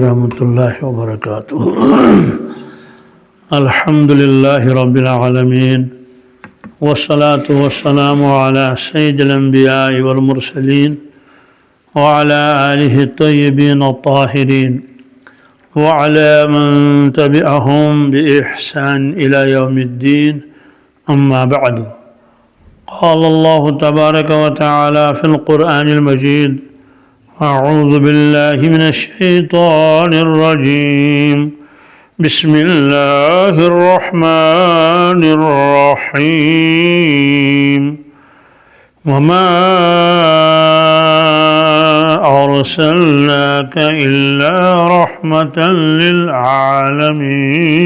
वरहमतुल्लाहि वबरकातुहू। अल्हम्दुलिल्लाहि रब्बिल आलमीन वस्सलातु वस्सलामु अला सय्यिदिल अंबियाइ वल मुरसलीन व अला आलिहि तय्यिबीन अत्ताहिरीन व अला मन तबिअहुम बिइहसान इला यौमिद्दीन, अम्मा बअदु। क़ाल अल्लाहु तबारक व तआला फ़िल क़ुरआनिल मजीद, अऊज़ु बिल्लाहि मिनश शैतानिर रजीम, बिस्मिल्लाहिर रहमानिर रहीम। वमा अर्सलनाका इल्ला रहमतन लिल आलमीन।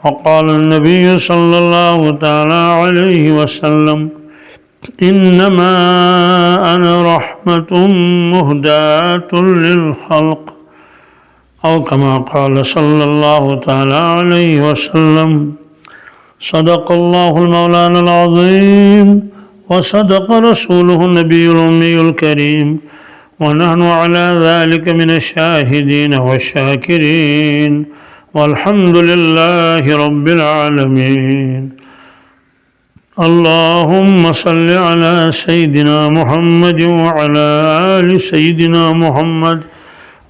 वक़ाल नबी सल्लल्लाहु तआला अलैहि वसल्लम, इन्नमा अना रहमतुम मुहदातुन लिल खल्क़, औ कमा क़ाल सल्लल्लाहु तआला अलैहि वसल्लम। सदक़ल्लाहुल मौलानाल अज़ीम व सदक़ रसूलुहुन नबियुल उम्मियुल करीम व नहनु अला ज़ालिका मिनश शाहिदीन वश्शाकिरीन वल्हम्दुलिल्लाहि रब्बिल आलमीन। अल्लाहुम्म सल्लि अला सय्यिदिना मुहम्मद व अला आलि सय्यिदिना मुहम्मद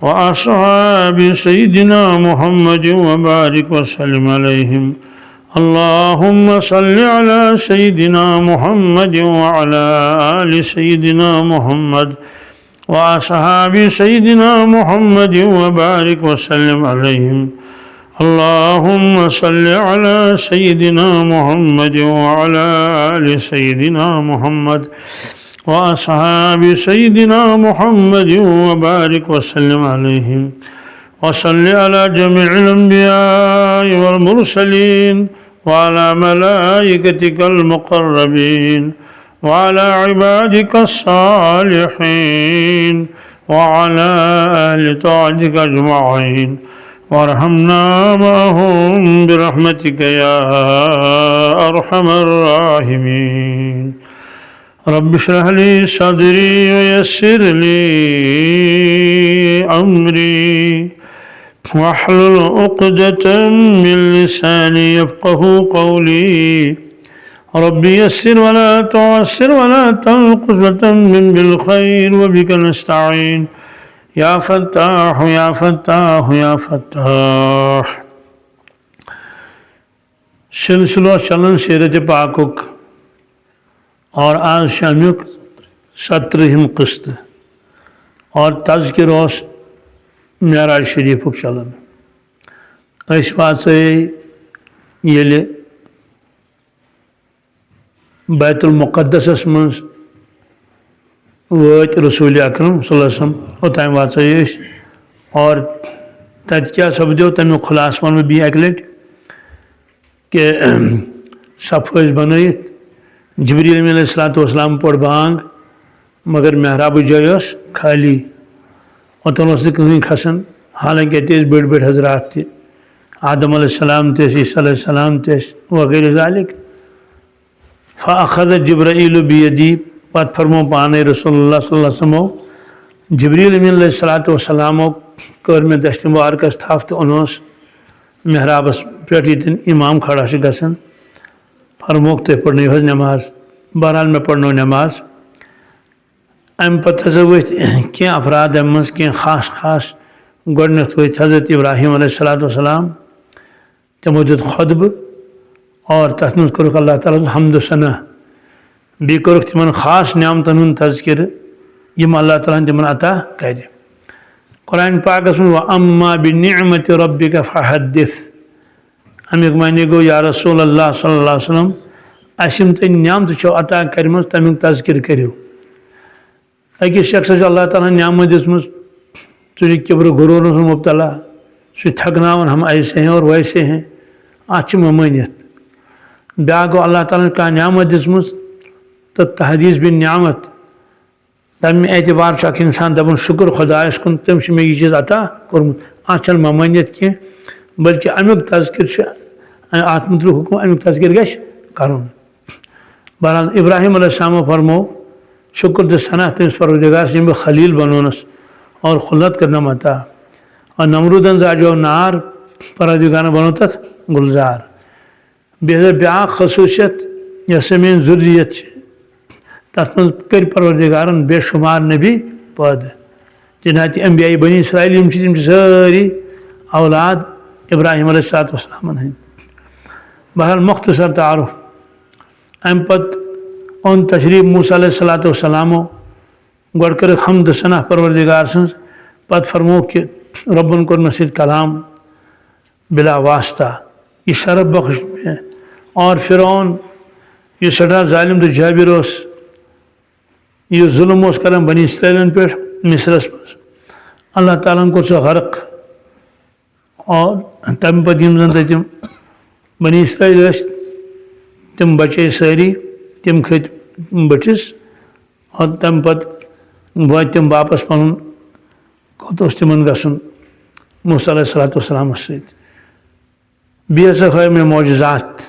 व अस्हाबि सय्यिदिना मुहम्मद व बारिक व सल्लिम अलैहिम। अल्लाहुम्म सल्लि अला सय्यिदिना मुहम्मद व अला आलि सय्यिदिना मुहम्मद व अस्हाबि सय्यिदिना मुहम्मद व बारिक व सल्लिम अलैहिम। अल्लाहुम्मा सल्लि अला सय्यिदिना मुहम्मद व अला आलि सय्यिदिना मुहम्मद व अस्हाबि सय्यिदिना मुहम्मद व बारिक व सल्लिम अलैहिम। व सल्लि अला जमीइल अंबियाइ वल मुरसलीन व अला मलाइकतिकल मुक़र्रबीन व अला इबादिकस सालिहीन व अला अहलि तआतिका अजमईन वरहमना मअहुम बिरहमतिका या अरहमर राहिमीन। रब्बि इश्रह ली सदरी व यस्सिर ली अम्री वहलुल उक़दतम मिन लिसानी यफ़क़हू क़ौली। रब्बि यस्सिर वला तुअस्सिर वला तनक़ुस व तम्मिम बिल खैर व बिका नस्तईन या फत्ताह या फत्ताह या फत्ताह। सिलसिला चलन सीरत पाकुक और आज शामिक 17 किस्त और तज़किर मेराज शरीफुक चलन। इस बात से ये बैतुल मुक़द्दसस मं वत रसूल अकरम सल्लल्लाहु अलैहि वसल्लम ओतान वाचे और तत क्या सपदो तमिक खुलास वन बी अक लट कि सफ़ बनत जिब्रील अलैहिस्सलाम पोड़ बांग मगर महराब जय खाली ओतन कहीं खसन। हालांकि अत बड़ बड़ हजरात त आदम अलैहिस्सलाम तस ईसा अलैहिस्सलाम तस वगैरह ज़ालिक। फ़अख़ज़ जिब्रील बियदी, पत फरमो पाने रसूलुल्लाह सल्लल्लाहु अलैहि वसल्लम जिब्रील अलैहिस्सलाम कर मे दस्त मुबारकस थफ तो अनोस महराबस पे यन इमाम खड़ा गसन फरमोक तुम पढ़ो नमाज। बहरहाल मैं पढ़ो नमाज। अम पत वथ क्या अफराद अम मज क्या खास खास गोडनथ वथ हज़रत इब्राहिम अलैहिस्सलाम तमो दित खुतब और तथ मज कोरुक अल्लाह ताला हम्द सना बी कोरुक तिमन खास नियामतन हुंद तज़किर यम अल्लाह ताला तिमन अता कर। कुरान पाकस में व अम्मा बिनिअमति रब्बिका फहद्दिस, अमिक माने गो या रसूल अल्लाह सल्लल्लाहु अलैहि वसल्लम असिम तुम नियामत छो अता कर्म तमिक तज़किर करो। अकिस शख्स अल्लाह ताला नियामत दिसमस तुझे किब्र गुरूर मुब्तला सह थकनावन हम ऐसे हैं और वैसे हैं अच ममानियत। ब्या गो अल्लाह ताला कह नियामत दिसमस तो तहदीस बिन नियामत तमें एतबार इंसान दपान शुक्र खुदायस कुन तम मे यह चीज़ अता कोर्मुत अत ममानियत कह बल्कि अमुक तज़किर अत मुतलक हुक्म अमुक तज़किर गश करुन। बहरहाल इब्राहिम अलैहिस्सलाम फरमो शुक्र तो सना तमिस परवरदिगार यम खलील बनोनस और खुल्लत करना अता। और नमरूदन जाजो नार परवरदिगार बनो तथ गुलजार। बेहतर ब्या खसूसियत यस मेन ज़ुर्रियत तथ मज कर परवरदिगारन बेशुमार नबी पद जनात अम्बिया बनी इसराइल सारी औलाद इब्राहिम अलैहिस्सलाम हंद। बहरहाल मुख्तसर तारुफ अम पत ओन तशरीफ मूसा अलैहिस्सलामो गड कर हमद सना परवरदिगार सन्स पत फरमो कि रब्बन को नसीद कलाम बिला वास्ता ये शरफ बख्श में। और फ़िरौन ये सड़ा जालिम तो जाबिर ये जुल्म कर बनी इसराइलन पे मिस्रस मज अल्लाह ताला को सह गरक। और तम पे तम बनी इसराइल तम बचे सारी तम खत बटिस और तम पे वात तम वापस पन कत तिमन गसन मूसा अलैहिस्सलाम बेहसा खै मे मौजज़ात।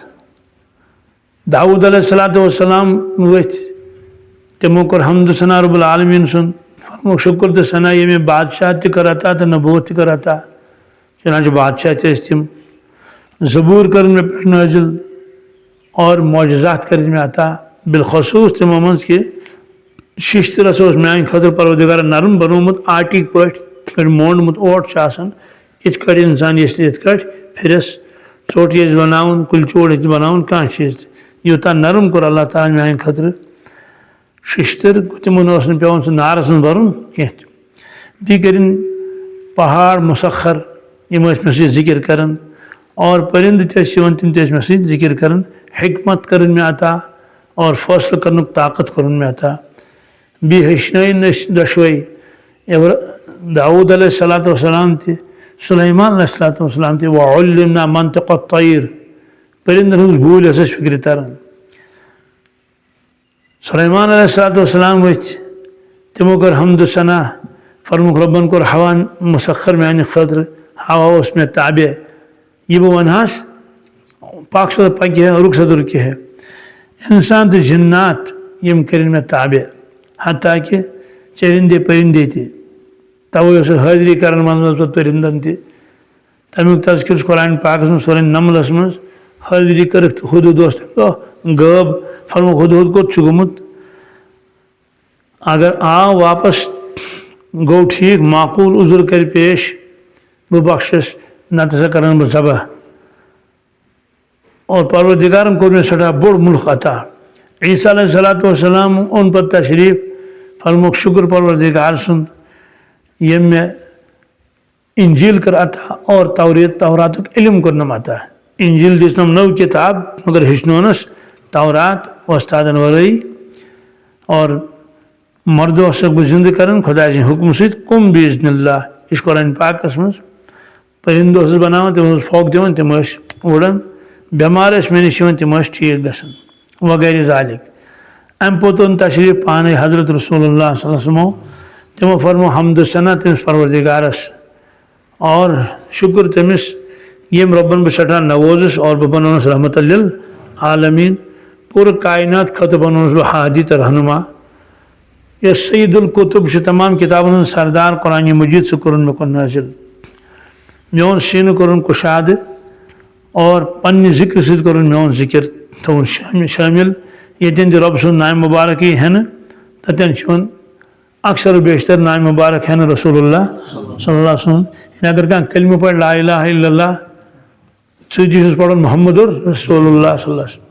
दाऊद अलैहिस्सलाम वथ तमो कर हमद सना रब्बुल आलमीन सुन फरमो शुक्र तो सना ये में बादशाह त कराता तो नबूवत कराता चनाच बादशाह तम ज़बूर कर में पे नाजिल और मौजज़ात कर में आता। बिलखसूस तमो मज के शिश्त रस मान खतर परवरदिगार नरम बनोमुत आटी पे मोंडमुत ओट इत कट इंसान इत कट फिरस चोट बनावन कुल चोट बनावन कह चीज़ यूता नरम कोर अल्लाह ताला मान खतर शिश्तर तिमन पे सह नारस भरुन कह। बी कर पहाड़ मुसखर यम मे जिक्र कर और परिंद तम मे जिक्र कर हिकमत कर मे अता और फैसल कर ताकत कर मे अता। बी हेचन दशवे दाऊद अलैहिस्सलाम ति सुलैमान अलैहिस्सलाम ति वअल्लिमना मंतिक़ अत-तैर परिंदन हूँ भूल हस फिक्र तरन। सुलैमान अलैहिस्सलाम वथ तमो कर हमद सना फरमुख रब्बन कोर हवा मुसखर माने खतर हवा उसमें ताबे ये वो वनहास पाक सद पक है रुख सद रुक है इंसान तो जिन्नात यम करिन में ताबे हत्ता कि चरिंदे परिंदे थे तवे हाजरी कर मन परिंदन ति तमिक तज़किर कुरान पाक सूरह नमलस मज हाजरी कर हुदूद गब फरमो हुदूद को गुमुत अगर आ वापस गो ठीक माकूल उजुर कर पेश बह बख्शस नत सा कर बह ज़बह। और परवरदिगारन को मे सड़ा बोड़ मुल्क अता। ईसा अलैहिस्सलाम उन पर तशरीफ फरमुख शुक्र परवरदिगार सुन यम में इंजील कर अता और तौरात इल्म कर नम अता। इंजील दिसनम नव किताब मगर हिस्नोनस तौरात वस्तादन वरई और मर्दों से जिंद कर खुदा हुक्म सत कुम बिज़निल्लाह इस कुरान पाक मज परिंदो बनान तम फोक दिवन तम उड़न बेमार मे नश तम ठीक गसन वगैरह ज़ालिक। अम पोतन तशरीफ पाने हज़रत रसूलुल्लाह सल्लल्लाहु अलैहि वसल्लम तमो फरमो हमद सना तमिस परवरदिगारस और शुक्र तमिस यम रब्बन बह सठा नवोजस और बह बनोनस रहमत लिल आलमीन पूरे कायनात खत बनोनस बह हादी त रहनुमा। यह सईदुल कुतुब से तमाम किताबन सरदार कुरान मजीद से कुरन में कुन नाजिल मेन सीन कुरन कुशाद और पन्ने जिक्र सत कुरन मेन जिक्र थवन शामिल यन रब सुन नाम मुबारक हन तथन अक्सर बेशतर नाम मुबारक हन रसूलुल्लाह सल्लल्लाहु अलैहि वसल्लम। अगर कह कलमा पढ़ ला इलाहा इल्लल्लाह चीज पढ़ मोहम्मदुर रसूलुल्लाह सल्लल्लाहु अलैहि वसल्लम।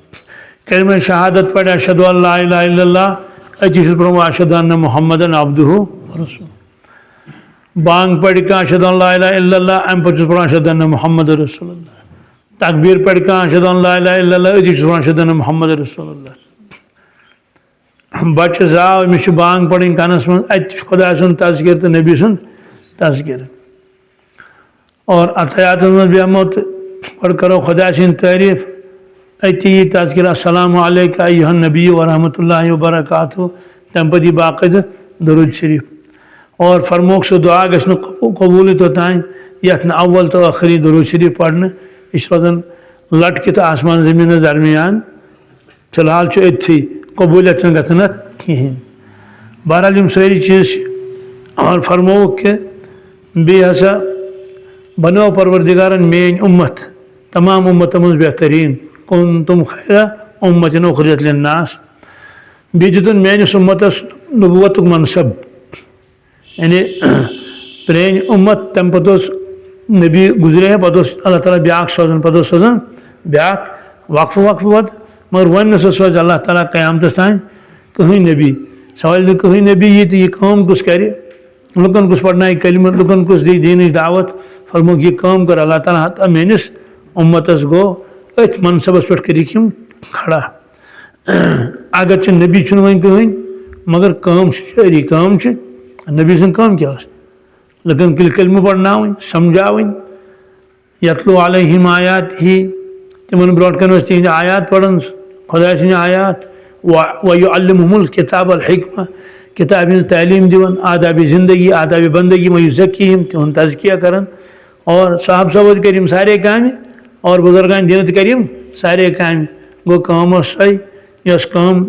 कलमा शहादत पढ़ अशहदु अल्ला इलाहा इल्लल्लाह चीज पढ़ अशहदु अन्ना मुहम्मदन अब्दुहु व रसूलुहु। बांग पढ़ का अशहदु अल्ला इलाहा इल्लल्लाह अम पढ़ अशहदु अन्ना मुहम्मदुर रसूलुल्लाह। तकबीर पढ़ का अशहदु अल्ला इलाहा इल्लल्लाह चीज पढ़ अशहदु अन्ना मुहम्मदुर रसूलुल्लाह। बच्चे जाव मे बांग पढ़ी कानस मज अत खुदा सुन तज़किर तो नबी सुन तज़किर। और अतयात मज बेहमो पढ़ करो खुदा सिंह तारीफ अति तज़किर अस्सलामु अलैका अय्युहन नबी व रहमतुल्लाहि व बरकातुहू तम पदी बाक़िद दरूद शरीफ। और फरमोक से दुआ गसन कबूल तो तान यथ अव्वल तो आखिरी दरूद शरीफ पढ़ने इस रोजन लटकित आसमान ज़मीन दरमियान फिलहाल अथी कबूलियत गसन कहें। बहरहाल यम सारी चीज़ और फरमो कि बे हसा बनो परवरदिगारन मेन उम्मत तमाम उम्मतों में बेहतरीन कुंतुम खैरा उम्मतिन उखरिजत लिन्नास बे दितुन मेनिस उम्मतस नबुव्वतुक मनसब यानी प्रेन उम्मत तम पतोस नबी गुजरे पतोस अल्लाह ताला ब्याक सोजन पतोस सोजन ब्याक वक्फ वक्फ वत मगर वन सोज अल्लाह ताला क़यामतस तान कहीं नबी सवाल कहीं नबी ये काम कुछ करे लुकन कुछ पढ़ना कलम लुकन कुछ दी दीन दावत फरमो ये काम कर अल्लाह ताला हत मेनिस उम्मतस गो अथ मनसबस पे करिम खड़ा अगर नबी वन कहीं मगर काम शहरी काम नबी सं काम क्या लुकन कलम पढ़ना समझावन यतलु अलैहिम आयात ही तिमन ब्रोट कन तिहद आयात पढ़न खुदा सद आयात वयुअल्लिमुहुल किताब अल हिकमा किताब तालीम दिवन आदाब ज़िंदगी आदाब बंदगी वयुज़क्कीहिम तिहन तज़किया करन और साहब सबद करिम सारे काम और बुजुर्गान दिनत करिम सारे काम गो काम सही यस काम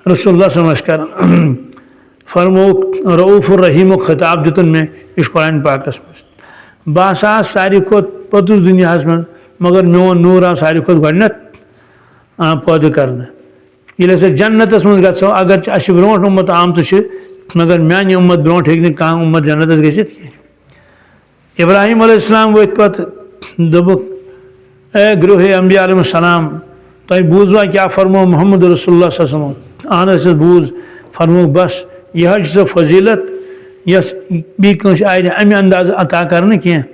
रसूलुल्लाह समझ कर फरमो रऊफ़ुर रहीम खिताब दितुन में इस कुरान पाकस में बासा सारी खुद पतुस दुनिया में मगर मोन नूर आ सारी खुद गणत पैदा करना ये से जन्नतस मज गो अगर अस ब्रोट उम्मत आमत मगर मान उम्मत ब्रोट हे कह उम्मत जन्नतस गसित इब्राहिम अलैहिस्सलाम वो पे दोबुक ए ग्रोह अम्बिया अलैहिस्सलाम तुम बूजवा क्या फरमो मोहम्मद रसूलुल्लाह सल्लल्लाहु अलैहि वसल्लम आन बूज फरमो बस यह सो फजीलत यस बी कंस आय अमे अंदाज अता कर कह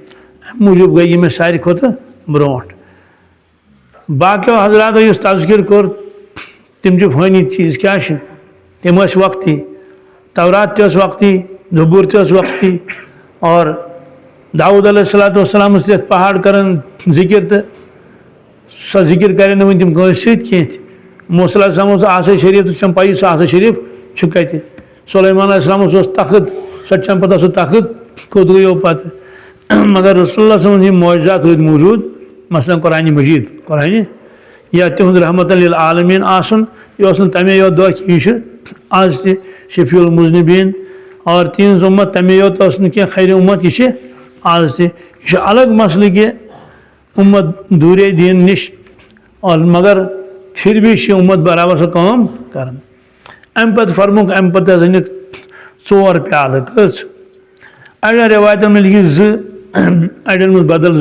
मूजूब गई मे सारी खुद ब्रोट बाकी हजरात तज़किर कोर तम फ़ानी चीज़ क्या तम वक्ती तौरात तस वक्ती जबूर तस वक्ती और दाऊद अलैहिस्सलाम पहाड़ कर जिक्र तो सो जिक्र करें वन तम कह मूसा आसा शरीफ तो पी सो आसा शरीफ कत सुलैमान अलैहिस्सलाम तखत सो पता सो तखत कोत गो पे मगर रसूलुल्लाह सल्लल्लाहु मौजज़ात रूद मौजूद मसलन कुरान मजीद कुरान या तिहद रहमत लिल आलमीन आसन यह तमे योत दह यह आज शफीउल मुज़निबीन और तीन उम्मत तमे योत कह खैर उम्मत यह आज यह अलग मसल कि उम्मत दूरे दीन नश और मगर फिर भी उम्मत बराबर सो काम कर अम पे फरमुक अम पे अनिक 4 प्याल कच अड़न रिवायतन में लिखि अड़न मज बदल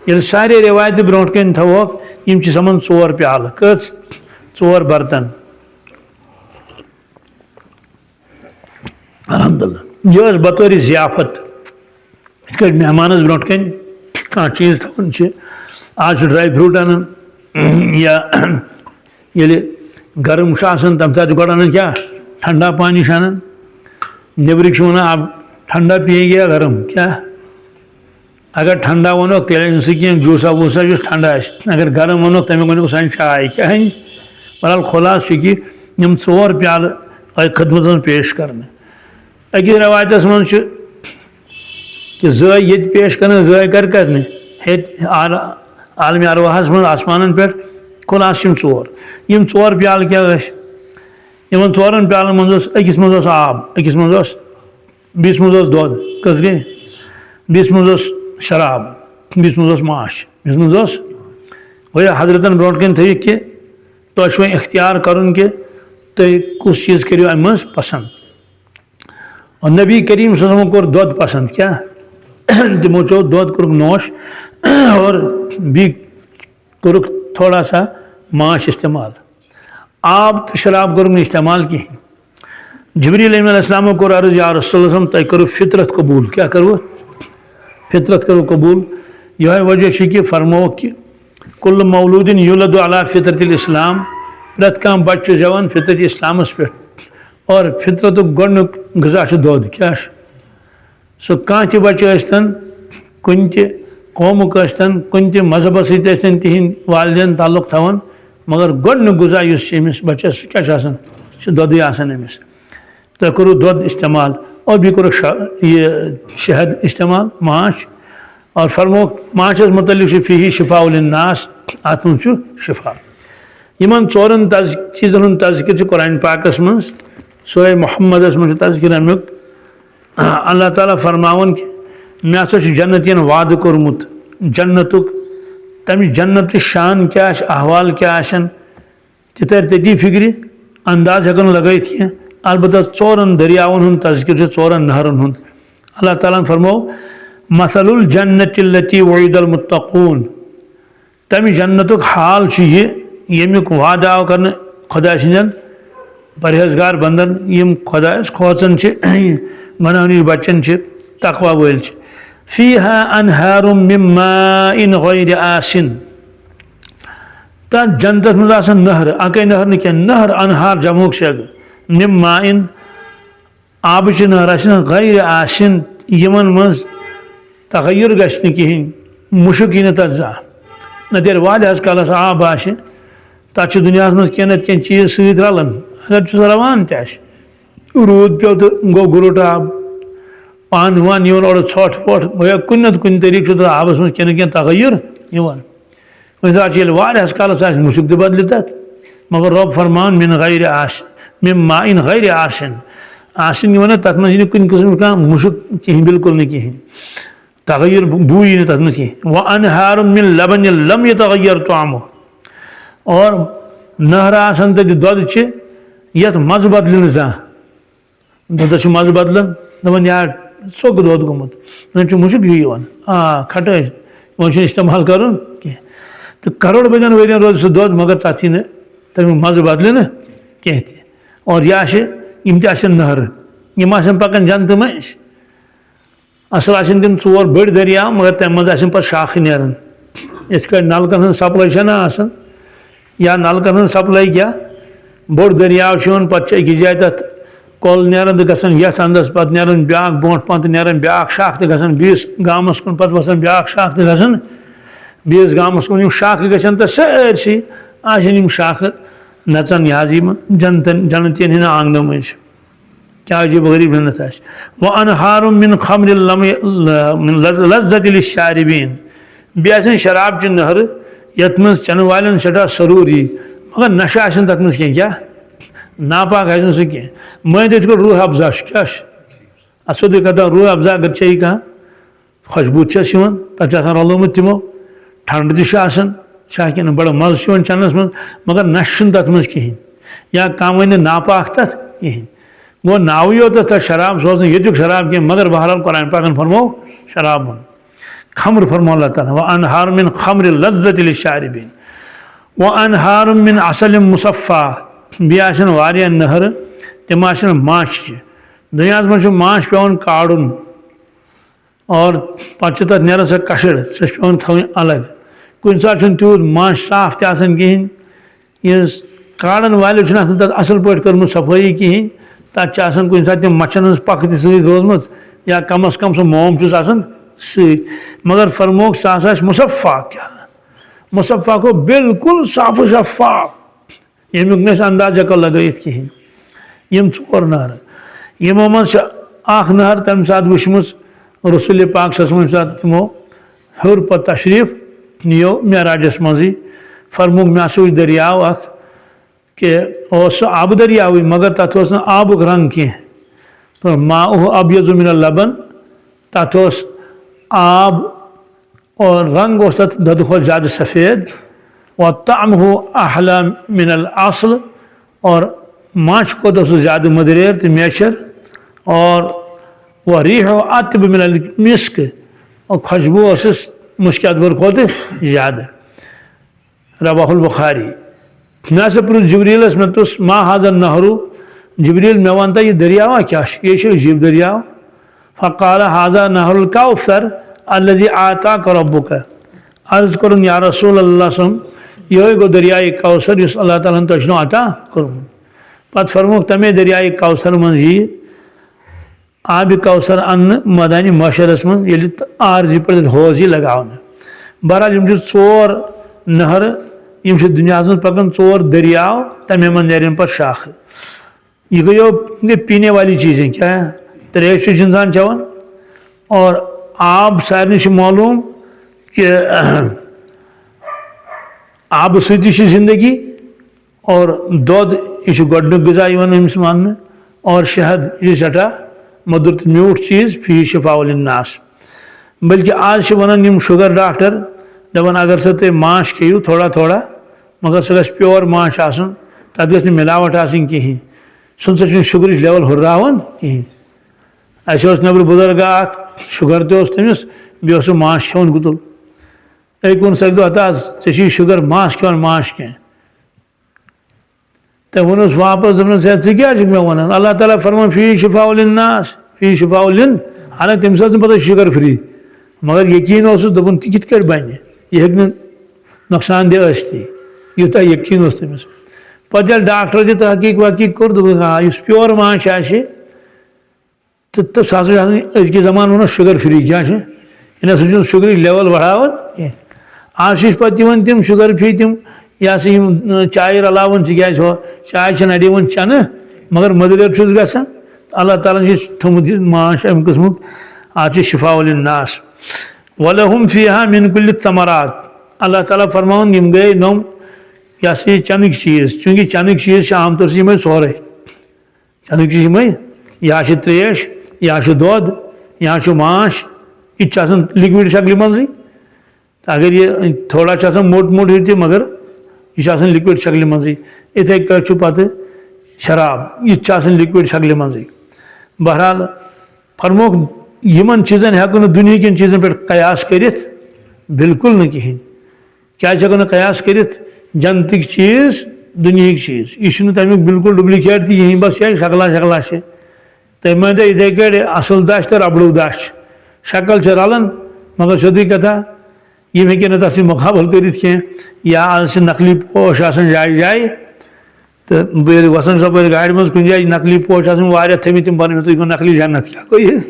ये सारे रिवायत ब्रोट कन थवोक यम समन 4 प्याल कच 4 बर्तन अल्हम्दुलिल्लाह यह बतौर ज़ियाफत मेहमानस ब्रोट कन कह चीज़ थवन आज ड्राई फ्रूट अन या ये गर्म तम सात गो अन क्या ठंडा पानी अन नबरिक वन आप ठंडा पिएंगे या गर्म क्या अगर ठंडा वनो तेल कह जूसा वूसा जो ठंडा अगर गर्म वनो तमें वन सान चाय क्या है बहरहाल खुलास कि यम 4 प्याल खदमत पेश करने अकिस रवायतस मन कि ज़ाय ये पेश कर ज़ाय करने आलम अरवाहस मन आसमान पे खुलास 4 यम 4 प्याल क्या इन 4 प्यालन मज अकिस मज आब अकिस मज बीस मज दोद कस गई बीस मज शराब बीस मज माश बीस मज वह हजरतन ब्रोट कन थी कि तुम वो इख्तियार कर कि तुम कुछ चीज़ करो अम पसंद और नबी करीम सल्लल्लाहु अलैहि वसल्लम कोर दोद पसंद क्या तमो चो दोद कोरुक नोश और भी कोरुक थोड़ा सा माश इस्तेमाल आब तो शराब कोरुक इस्तेमाल की जिब्रील अलैहिस्सलाम को अर्ज़ या रसूलुल्लाह तुम करो फितरत कबूल क्या करो फितरत करो कबूल यह वजह कि फरमो कि कुल मौलूदिन युलद अला फितरतिल इस्लाम प्रत कह बच्चे जवान फितरत इस्लामस पे और फितरत गोडनुक गज़ा दोद क्या सो कह बच्चे कुन कौमुक कुन मजहब सतन तिहद वालदेन ताल्लुक थवन मगर गोडनुक गज़ा अमिस बच्चस क्या दोद अमिस तो करो दुध इस्तेमाल और भी करो ये शहद इस्तेमाल माश और फरमो माशस मुतल्लिक़ फ़ीही शिफ़ाउल लिन्नास अत मज शिफा इन 4 चीज़न तज़किर कुरान पाकस मज सूरह मुहम्मदस मज तज़किर अमुक अल्लाह ताला फरमावन कि मे हसा जन्नतियन वाद कोरमुत जन्नतुक तम जन्नत शान क्या अहवाल क्या तर तती फिक्र अंदाज हेकन लगत कह अलबत्त 4 दरियावन हुंद तज़किर 4 नहरन हुंद अल्लाह ताला फरमो मसलुल जन्नतिल्लती वईदल मुत्तकून तम जन्नतुक हाल यमुक वाद आव कर खुदा सद परहेजगार बंदन यम खुदा खोचन बनानी बच्चन तकवा वल फ़ीहा अनहारुम मिन माइन गैर आसिन तथ जन्नत मज नहर अकै नहर न क्या नहर अनहार जमुक से मिन माइन आब नहर गैर आसिन यमन मज तगय्युर गश्न कहीं मुशक यी तथ जा न तेल वालियास कालस आब आशे तथ दुनिया मज कह नत कह चीज सत रलन अगर रवान रूद पे तो गो गुरुट आब पान वन और छठ पठ गया कुन नत कुन तरीके तो आबस मज कह कह तगय्युर वालियास कालस मुशक तो बदल तथ मगर रब फरमान मिन गैर आश मिन माइन गैर आशिन आशिन वन तथ मज कुन किस्म का मुशक कहीं बिल्कुल नहीं कहीं तगय्युर बू यी तथ मज कहीं व अनहार मिन लबन लम यतगय्यर तामो और नहर आसन तक दुध यथ मज बदल जा दुधस मज बदलन दपान यार सोग दुध गोमुत वन मुशक यी खट वन इस्तेमाल कर तो करोड़ बदन वर रोज सह दुध मगर तथ यी तमिक मज बदल न कह और यम नहर यम पकान जन्नत मज असल तम 4 बड़ दरिया मगर तम मज पे शाख नेरान ये नलकन सप्लाई ना या नलकन सप्लाई क्या बोड़ दरिया पे अकिस जाए तथ कल नान तो गसान ये अंदस पे नान ब्या ब्रोट पन तो नान ब्या शाख तो गसान बीस गामस कुन पे वसान ब्या शाख तो गसान बीस गामस कुन शाख गसान तो सारसी आम शाख नचन यह जन्नतियन हिंद आंगन मज क्या अजीब गरीब जन्नत व अनहार मिन खम्र लज्जत लिशारिबीन बे शराब च नहर यथ मज चन वालन सटा सरूरी मगर नशा तथ मज क्या नापाक सह कह मैं तो रूह अफजा क्या असद कथा रूह अफजा अगर चे कह खुशबू तथ रलोमुत तमो ठंड तह बड़ मज़ चनस मज मगर नश तथ मज कहें या कम वन नापाक तथ कहें गो नाव योत तथ शराब सो ये शराब कह मगर बहरहाल कुरान पाकन फरमो शराब खम्र फरमो अल्लाह ताला व अनहार मिन खम्र लज्जत लिशारिबीन व अनहार मिन असल मुसफ़ा बे वारिया नहर तम माश दुनिया मज माश पेवन काड़न और पे तथ नान सह कशर सह पेवन थवन अलग कुन सात तूत माश साफ तहन कहें यह काड़न वाले तथ असल पे कर्म सफाई कहें तथा कुन सात मच्छन हज पख तोजम या कम अज़ कम सह मोम सत मगर फरमोक सह मुसफ़ा क्या मुसफ़ा को बिल्कुल साफ शफ़ाफ यमुक न अंदाज हेको लगत कहें यम 4 नहर यमो मज नहर तम सात वुचम रसूल पाक सात तमो हर पे तशरीफ नियो मेराजस मजी फरमुक मे हसा दरियाव कि आब दरियाव मगर तथ आबुक रंग कह तो माह अबयज़ मिन लबन तथ आब और रंग तथ दुध खो ज़्यादा सफ़ेद व तअमहु अहला मिनल असल और माछ को तो ज़्यादा मदरेर तो मेशर और वह रिह अतब मिनल मिस्क और खुशबू मुश्किल बर खुद ज़्यादा रवाहुल बुखारी मे हसा पुरुष जबरीलस मे तुस मा हाज़ा नहरू जबरील मे वन यह दरियावा क्या ये अजीब दरियाव फ़क़ाल हाज़ा नहरुल कौसर अल्लज़ी आताक रब्बुक अर्ज़ करुन या रसूल अल्लाह यह गो दरियाए कौसर इस अल्लाह ताला तोनो अता कर्म पे फरमुक तमे दरियाए कौसर मज यह आब कौसर अन्न मदानी मशरस मज आरजी पे हौज लगान बहरहाल यम 4 नहर यम दुनिया मज पकान 4 दरियाव तमे मन नेरन पर शाख यह गयो पीने वाली चीज़ें क्या है त्रेश इंसान चवन और आब सारे मालूम कि आब सती जिंदगी और दुध यह गोडनुक ग़िज़ा अमिस मान और शहद यह सटा मधुर तो म्यूठ चीज़ फी शिफाउलिन्नास। बल्कि आज वन शुगर डॉक्टर दपान अगर सा तुम माश खेव थोड़ा थोड़ा मगर सह गि प्योर माश आसन तथ गि मिलावट आसन कहें सह शुगर लेवल हुर्रावन कहें। अस नबर बुजुर्ग शुगर तमिस बे माश खेवन गुतुल अकुन सक दो हता ऐ शुगर माश खेवन माश कह तो वोनस वापस दोपन क्या मे वन अल्लाह ताला फरमान फी शिफाउलिन्नास फी शिफाउलिन हालांकि तमिस पता शुगर फ्री मगर यकीन दोपन कित कट बन यह नुकसान दे यूता यकीन तमिस पे डॉक्टर तहकीक वहकीक कोर हाँ इस प्योर माश तो सह अजक जमान वो शुगर फ्री क्या यह शुगर लेवल बढ़ावन आज पे तम शुगर फ्री तम यह सा चाय रलावन क्या चाय अड़े चन मगर मदर ग अल्लाह ताला थोमुत माश अम किस्म आज शिफाउलिन्नास वलहुम फीहा मिन कुल्लि तमरात। अल्लाह ताला फरमान यम गए नम यह सा चनक चीज़ चूँकि चनक चीज़ आम तौर से सोरे चनक चीज़ यह त्रेश यह दोद यह माश यह लिक्विड शक्ल मजी अगर ये थोड़ा मोट मोट ये मगर यह लिक्विड शक्ल मजी इथे पे शराब यह लिक्विड शक्ल मजी। बहरहाल फरमोक यमन चीज़न हेको दुनिया किन चीज़न पे कयास करित बिल्कुल न कहें क्या हेको कयास करित जन्नतिक चीज़ दुनिया चीज़ यह तमिक बिल्कुल डुप्लिकेट ती कहें बस यह शक्ला शक्ला तम मान इथे कट असल दाश तो रबड़ू दाश शक्ल से रलन मगर सोदी कथा यम हे तथ मुकाबल कर या आज नकली पोश जाए जाए तो बे वसन सप गाड़ मज कुछ जाए नकली पोश थमित तम बन तुम नकली जन्नत क्या गो यह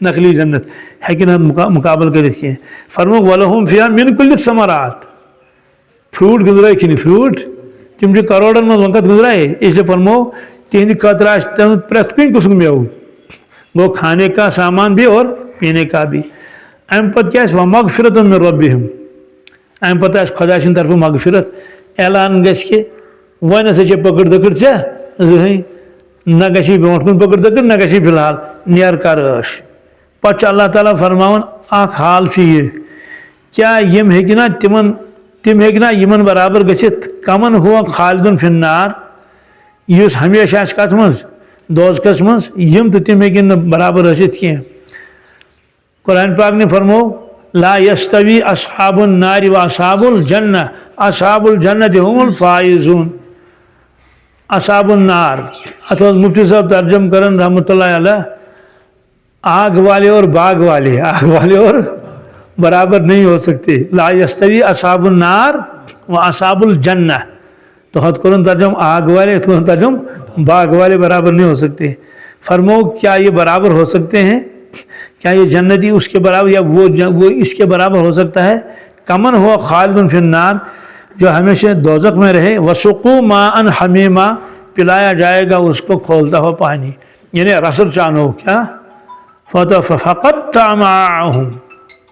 नकली जन्नत हेक मुकाबल कर फरमो वलहुम फीहा मिन कुल्लि समरात फ्रूट गुजराए कि फ्रूट तम करोड़न मज वक़्त गुजराए इसलिए फरमो तिहद खतर प्रत कुछ किस्म मेव गो खाने का सामान भी और पीने का भी। अम पे क्या मगफिरत में रबिहिम अम पे खुदा सद तरफ मगफिरत ऐलान गे वन हसा पकड़ दकड़ ज़ें न गी ब्रोट कुन पकड़ दकड़ न गी फिलहाल नेर कर ऐश पे अल्लाह ताला फरमान हाल यह क्या यम हेना तम हेना यमन बराबर गसित कमन हुआ खालिदुन फिन्नार युस हमेशा कत मज दोजकस मज यम तो तम हेकन बराबर हसित कह। कुरान पाक ने फरमो ला यस्तवी अस्हाबुन नारि व अस्हाबुल जन्नह अस्हाबुल जन्नत हुमुल फाइजून। अस्हाबुन नार अथवा मुफ्ती साहब तर्जम करन रहमतुल्लाह अलैह आग वाले और बाग वाले और बराबर नहीं हो सकते। ला यस्तवी अस्हाबुन नार व अस्हाबुल जन्नह तो हद कुरान तर्जम आग वाले तो तर्जम बाग वाले बराबर नहीं हो सकते। फरमो क्या ये बराबर हो सकते हैं क्या ये जन्नती उसके बराबर या वो इसके बराबर हो सकता है। कमन हुआ खालिदुन फिन्नार जो हमेशा दोजख में रहे वसुक़ू माअन हमीमा पिलाया जाएगा उसको खोलता हुआ पानी यानी रसर चानो क्या फ़क़त्तअमाअहुम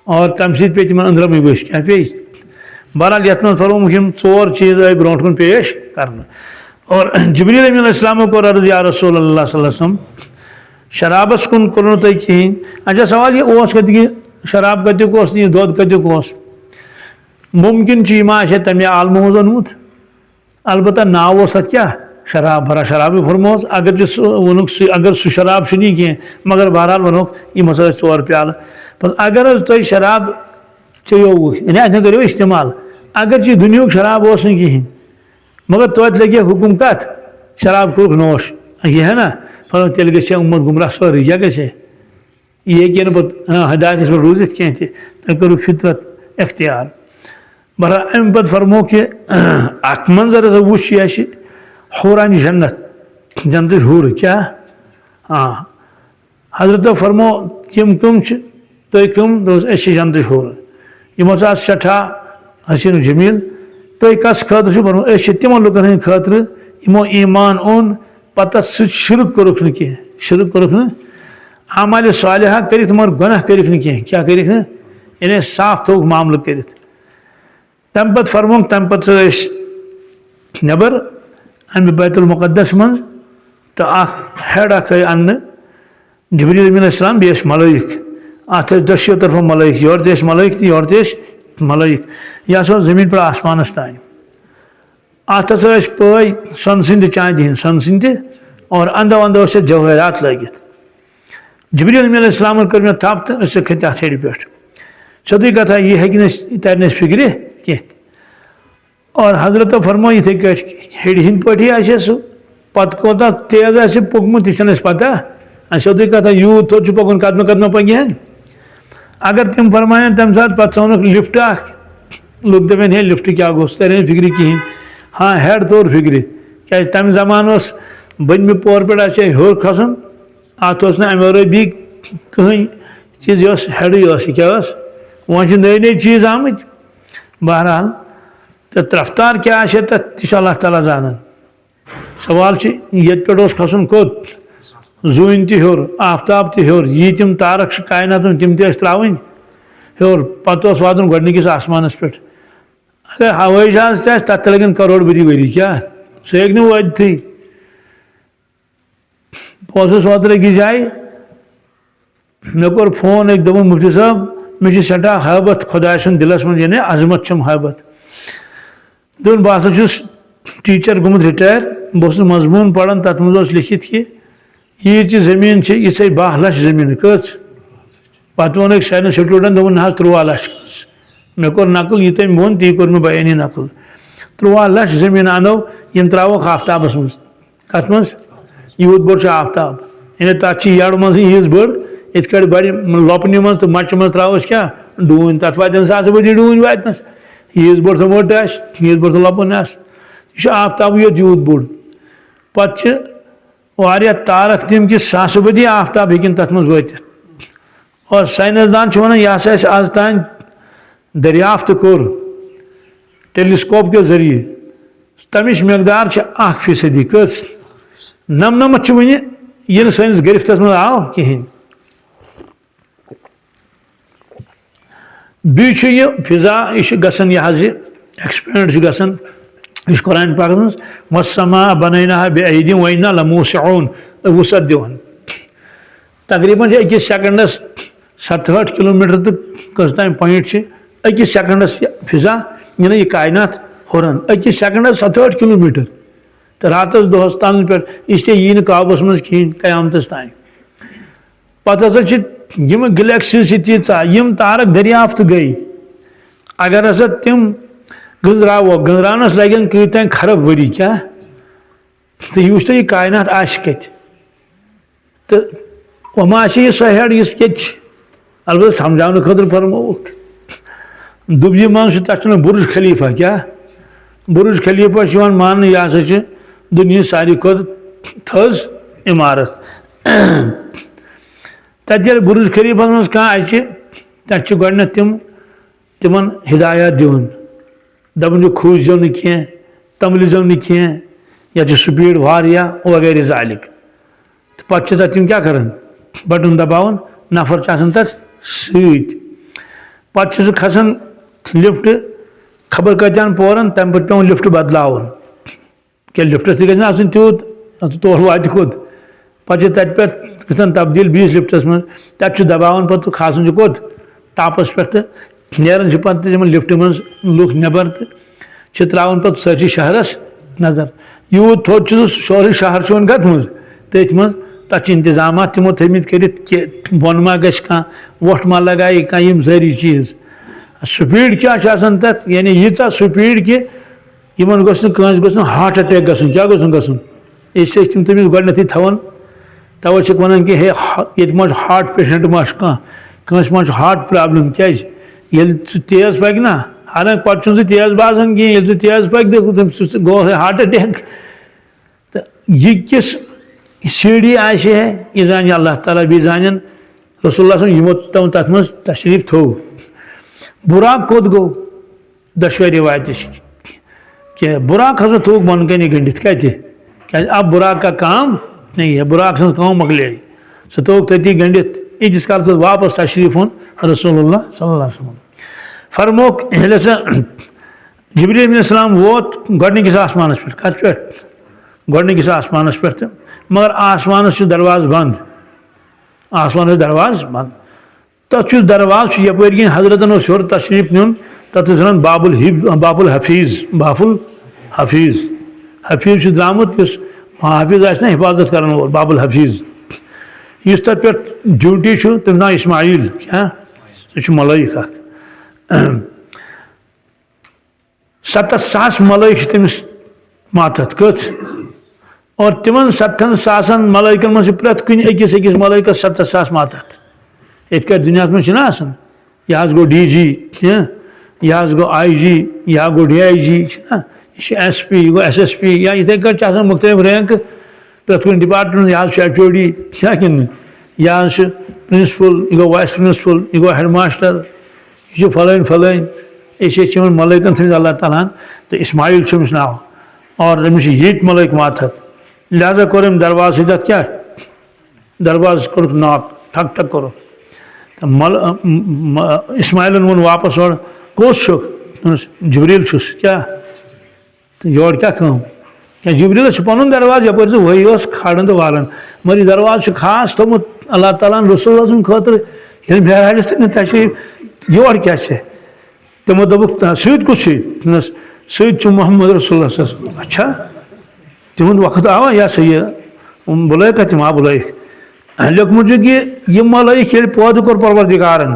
और तमसीद पे तम अंदर में वश क्या पे बहरहाल यथ मज फरमो यम चोर चीज़ आई ब्रोट कुन पेश करना। और जिब्रील अलैहिस्सलाम को अर्ज़ या रसूल अल्लाह सल्लल्लाहु अलैहि वसल्लम शराबस कुन करो तुम कहें। अच्छा सवाल यह कत शराब कत्युक यह दोद कत्युक मुमकिन मा तमे आलमो मज ओनमुत अलबत्ता नाव अत क्या शराब भरा शराब फरमोस अगर वोनुक अगर सह शराब नी कह मगर बहरहाल वनोक यम हसा चोर प्याल अगर तुम शराब चेयो यानी अत करो इस्तेमाल अगर दुनिया शराब कहें मगर तोत लगे हुकुम कत शराब कोक नोश यह है ना फल तेल गे उम्मत गुमराह सोरी क्या गे ये क्या पे हदायत पे रूजित कह तुम करो फितरत इख्तियार। बहरहाल अम पे फरमो कि अख मंजर वुच हूरान जन्नत जन्नत हूर क्या हाँ हजरत फरमो कम कम तुम कम दोस जन्नत हूर यमो सठा हसीन जमील तुम कस खतर फरमो तमो लुकन हंद खतर यमो ईमान ओन पता शिरक करुक न कह शिरक करुक न अमाल सालिहा कर मगर गुनाह करिक न कह क्या करिक यानी साफ थोक मामल कर तम पे फरमो तम पे नबर अम बैतुल मुक़द्दस मज तो हेड अन जबरील अलैहिस्सलाम बेस मलाइक अत दशो तरफ मलाइक योर देश मलाइक तो योर देश मलाइक यह हसा जमीन पर आसमानस तान अत हसा पै सन सिंद चांद हिंद सन सिंद और अंदो अंदो से जवाहरात लगित जबरील अलैहिस्सलाम कर मे थप तो खत अत हेड़ पे सोदी कथा यह हे तरन फिक्र कह और हजरत फरमो इथे हेड़ हिंद पे आसे सह पत कोता तेज आ पकमुत यह पता सोदी कथा यूत थोड़ पकन कदम कदम पकन अगर तम फरमान तम सात पे सोन लिफ्ट लुक दपन हे लिफ्ट क्या गोस तरह फिक्र कहें हाँ हेड तोर फिक्र क्या तम जमान बनम पोर पे आसे हर खसन अत अमे वर बी कहीं चीज हेड क्या वह नई नई चीज़ आम बहरहाल तो रफ्तार क्या आसे तथ अल्लाह ताला जान सवाल ये पे खसन कोत जून तोर आफ्ताब तोर यी तम तारक कायनात तम त्रावन हर पे वातन गोडनिकिस आसमानस पे अगर हवाई जहाज तथ लगन करोड़ बदी वरी क्या सह हेक वाथी बस ओतर अकिस जाए मे कोर फोन एक दोपन मुफ्ती साहब मे सठा हबत खुदा सुन दिलस मन यानी अजमत हबत दोन बह टीचर गुमुत रिटायर बस मजमून पढ़ान तथ मज लिखित कि यह जमीन यह 12 लाख जमीन कच पे वोन सारे स्टूडेंट दोपन ना 13 लाख मे कोर नकल यह तम वो ती कोर बयानी नकल 13 लाख जमीन अनो यम त्रोक आफ्ताबस मज कत मज यूत बोड़ आफ्ताब यानी तथ यड़ मज यीज बड़ इत बड़ लपन मज तो मच मज त्रोस क्या डून तथ वातन 7 बजे डून वातनस यीज बोड़ तो मोट यीज बोड़ तो लपन यह आफ्ताब योत यूत बोड़ पे वारिया तारक तम कि 7 बजे आफ्ताब हेकन तथ मज वात और साइंसदान वन यह आज तान दरियाफ्त कोर टेलीस्कोप के जरिए तमिश मकदार 1% कस नमनमत वन सैनिस गिरफ्त मज आव कहें बी फिजा यह गसन यह एक्सपेंड गसन इस कुरान पाक मसमा बनना बेदिम वैना लमूसऊन वसत दिवन तकरीबन अकिस सेकंडस 67 किलोमीटर तो कस तान पॉइंट अकिस सेकंडस फिजा यह कायनात हुरन अकिस सेकंडस 67 किलोमीटर तो रात दोहस तान पे इसलिए यी काबूस मज कहें कयामतस तान पे हसा गैलेक्सीज तीम तारक दरियाफ्त गई अगर हसा तम गंजराव गंजरानस लगन कत खरब वरी क्या तो यह वुच यह कायनात आश कत तो वह यह सह हेड इस अलबत् समझाने खुद फरमोक दुबई मज तथ बुर्ज खलीफा क्या बुर्ज खलीफा मान यह हसा दुनिया सारी खुद थज इमारत तथ बुर्ज खलीफा मज कह तथ गो तिमन हिदायत दिवन दपन जो खूजो न कह तमलिजो न कह या स्पीड वारिया वगैरह जालिक तो पे तम क्या कर बटन दबावन नफर तथ सह खसान लिफ्ट खबर कतान पोरन तम पे पे लिफ्ट बदलावन क्या लिफ्टस गई तूत तोर वात कोत पे तत पे गसान तब्दील 20 लिफ्टस मज तथ दबावन पे खासन कोत टापस पे नेरन पे लिफ्ट मज लुक नबर तो त्रावन पे सरसी शहरस नजर यूत थोड़ सोरे शहर वन कत मज तथ मज तथ इंतजाम तमो थमित कर बोन मा गश वोट मा लगाए कम जरी चीज स्पीड क्या तथ यानी यीचा स्पीड कि इन गोस हार्ट अटैक गसन क्या गसन इसलिए तम तमिस गोडनथी थवन तवे वन कि हे ये हार्ट पेशेंट मा कंस मा हार्ट प्रॉब्लम क्या तेज पक ना हालांकि पे तेज बासान कह तेज पक गो हार्ट अटैक तो यह किस सीढ़ी आशे है यह जान अल्लाह ताला भी जान रसूलुल्लाह यमो तम तथ मज तशरीफ थो बुराक कोत गो दशवे रिवायत क्या बुराक हसा थोक बन कन गंडित क्या अब बुराक का काम नहीं है बुराक सज काम मकले सह थोक तती गंडित इस काल वापस तशरीफ ओन रसूलुल्लाह सल्लल्लाहु अलैहि वसल्लम फरमोक जिब्रील अलैहिस्सलाम वोत गोडनिकिस आसमानस पे कत पे गोडनिकिस आसमानस पे मगर आसमानस दरवाज बंद आसमान दरवाज बंद तथ दरवाज यपर किन हजरतन हर तशरीफ नुन तथ बाबुल हफीज हफीज द्रामुत हाफिज ना हिफाजत कर बाबुल हफीज इस तथ पे ड्यूटी तम ना इस्माइल क्या सह मलाइक 70,000 मलाइक तमिस मातहत कत और तिमन 70,000 मलाइकन मज प्रत कुन अकिस अकिस मलाइकस 70,000 मातहत इत दुनिया में यह गो DG यह गो IG यह गो DIG यह SP यह गो SSP या इथे कर मुख्तलिफ रैंक प्रत कुन डिपार्टमेंट यह HOD क्या कि यह प्रिंसिपल यह गो वाइस प्रिंसिपल यह गो हेड मास्टर यह फलान फलान ऐसे मलाइकन थमिस अल्लाह ताला तो इस्माइल अमिस नाव और अमिस ये मलाइक मातहत लिहाजा कोर दरवाज सत क्या दरवाज कोर नाक ठक ठक करो तो इस्माइल वो वापस और कोस जबरील क्या तो योर क्या क्या जबरील पुन दरवाज यप वही खाड़न तो वालन मगर यह दरवाज खास थोमुत अल्लाह ताला रसूल खतर मेराज तशरीफ योर क्या तमो दोपुक कुछ सत मोहम्मद रसूल अच्छा तिहद वक्त आवा या सही बुलाइक तिम आ बुलाइक लिखमुत कि यह मलाइक ये पौध कोर परवरदिगारन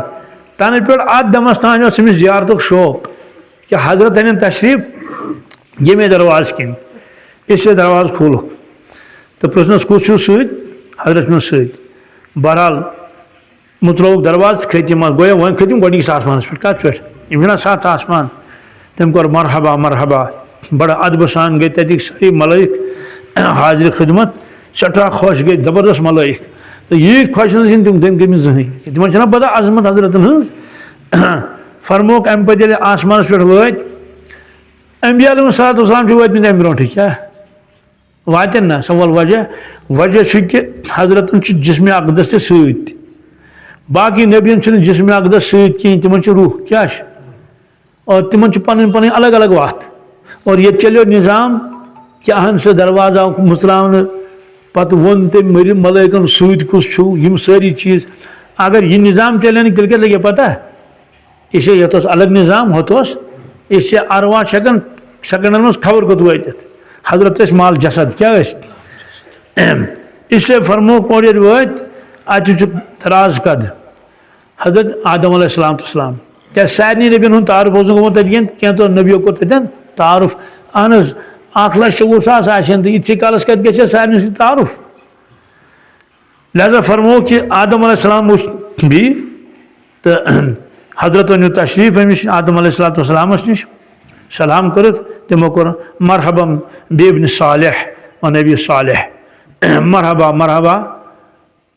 तन पे अत दमस तान अमिस जियारत शौक कि हजरत अन तशरीफ ये दरवाज किन इससे दरवाज खोल तो प्रश्नस कुछ हजरत में सत बहरहाल मुतलोक दरवाज खतिम गोया वन खतिम गोडिस आसमान पे कत पे यह 7 आसमान तम कोर मरहबा मरहबा बड़ा अदब सान गई तक सारी मलाइक हाजिर खिदमत सठा खुश गई जबरदस्त मलाइक तो ये खुश तम गम जहन तिम पता अजमत हजरत फरमोक अम पे आसमान पे वत अम्बिया सलाम वत अम ब्रो क्या वातन ना सवाल वजह कि हजरत जिस्म अकदस सत बाकी नबियन जिस्म अकदस सत कहें तिम रूह क्या और तिम पन पन अलग अलग वत और ये चलो निज़ाम कि अहन से दरवाजा मुचलावन पत वोन तम मलाइकन सूद कुछ यम सारी चीज़ अगर यह निज़ाम चले तेल क्या लगे पता इसे ये अलग निज़ाम होतोस इससे अरवा हेकन सेकंडन मज खबर कोत वत हजरत माल जसद क्या इसलिए फरमो पौर वत दराज कद हजरत आदम अलैहिस्सलाम क्या सारे नबियन हूँ तारुफ गोमुत क्या तो नबियों को तन तारुफ अहन 1,20,000 तो इतने कालस कत ग सारे तारुफ लिहाजा फरमो कि आदम अलैहिस्सलाम भी तो हजरत वन तशरीफ अमिस आदम अलैहिस्सलाम नश सलाम कर तमो कोर मरहबम बेबन सालेह व नबी सालेह मरहबा मरहबा